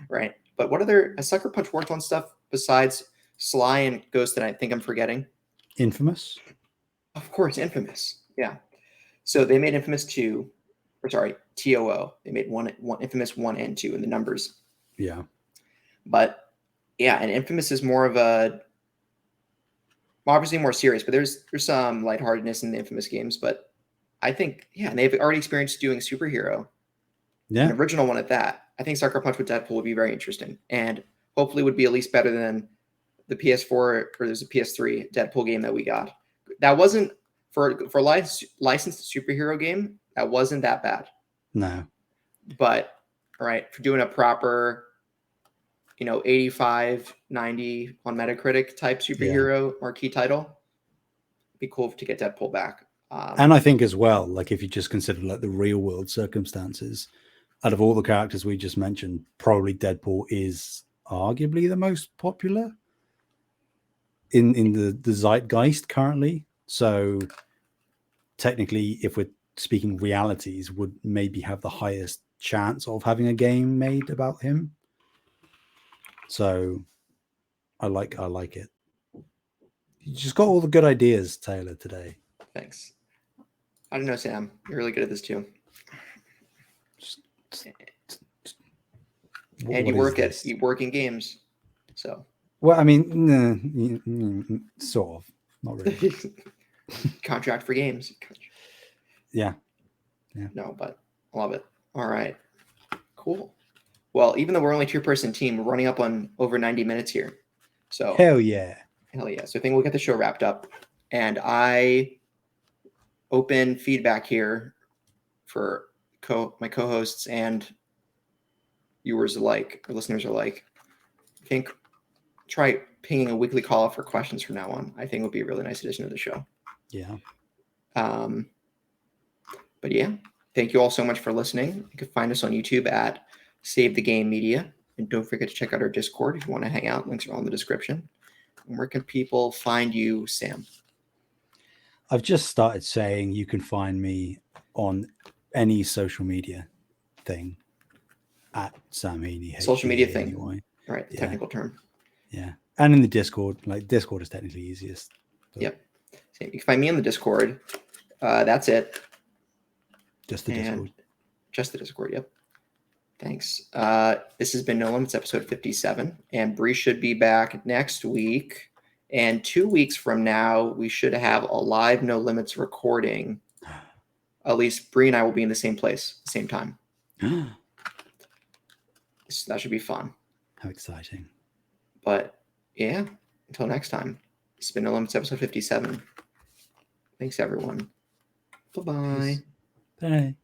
Right? But what other has Sucker Punch worked on stuff besides Sly and Ghost that I think I'm forgetting? Infamous? Of course, Infamous. Yeah. So they made Infamous 2, or sorry, TOO. They made one Infamous 1 and 2 in the numbers. Yeah. But yeah, and Infamous is more of a obviously more serious, but there's some lightheartedness in the Infamous games. But I think and they've already experienced doing superhero, an original one at that. I think Sucker Punch with Deadpool would be very interesting, and hopefully would be at least better than the PS4 or there's a PS3 Deadpool game that we got. That wasn't for licensed superhero game. That wasn't that bad. No, but for doing a proper 85, 90 on Metacritic type superhero marquee title, it'd be cool to get Deadpool back. And I think as well, like if you just consider like the real world circumstances, out of all the characters we just mentioned, probably Deadpool is arguably the most popular in the zeitgeist currently. So technically, if we're speaking realities, would maybe have the highest chance of having a game made about him. So I like it. You just got all the good ideas, Taylor, today. Thanks. I don't know, Sam. You're really good at this too. And you work in games. So well, I mean, sort of. Not really. Contract for games. Yeah. No, but I love it. All right. Cool. Well, even though we're only a 2-person team, we're running up on over 90 minutes here. So hell yeah. So I think we'll get the show wrapped up. And I open feedback here for my co-hosts and viewers alike, or listeners alike. I think try pinging a weekly call for questions from now on. I think would be a really nice addition to the show. Yeah. But yeah, thank you all so much for listening. You can find us on YouTube at Save the Game Media. And don't forget to check out our Discord if you want to hang out. Links are all in the description. And where can people find you, Sam? I've just started saying you can find me on any social media thing at Sam Heaney. Social media thing. Anyway. Right, the technical term. Yeah. And in the Discord, like Discord is technically easiest. But... Yep. So you can find me on the Discord. That's it. Just the Discord. Just the Discord, yep. Thanks. This has been No Limits, episode 57. And Bree should be back next week. And 2 weeks from now, we should have a live No Limits recording. At least Bree and I will be in the same place, same time. So that should be fun. How exciting. But yeah, until next time, it's been No Limits, episode 57. Thanks, everyone. Bye-bye. Bye.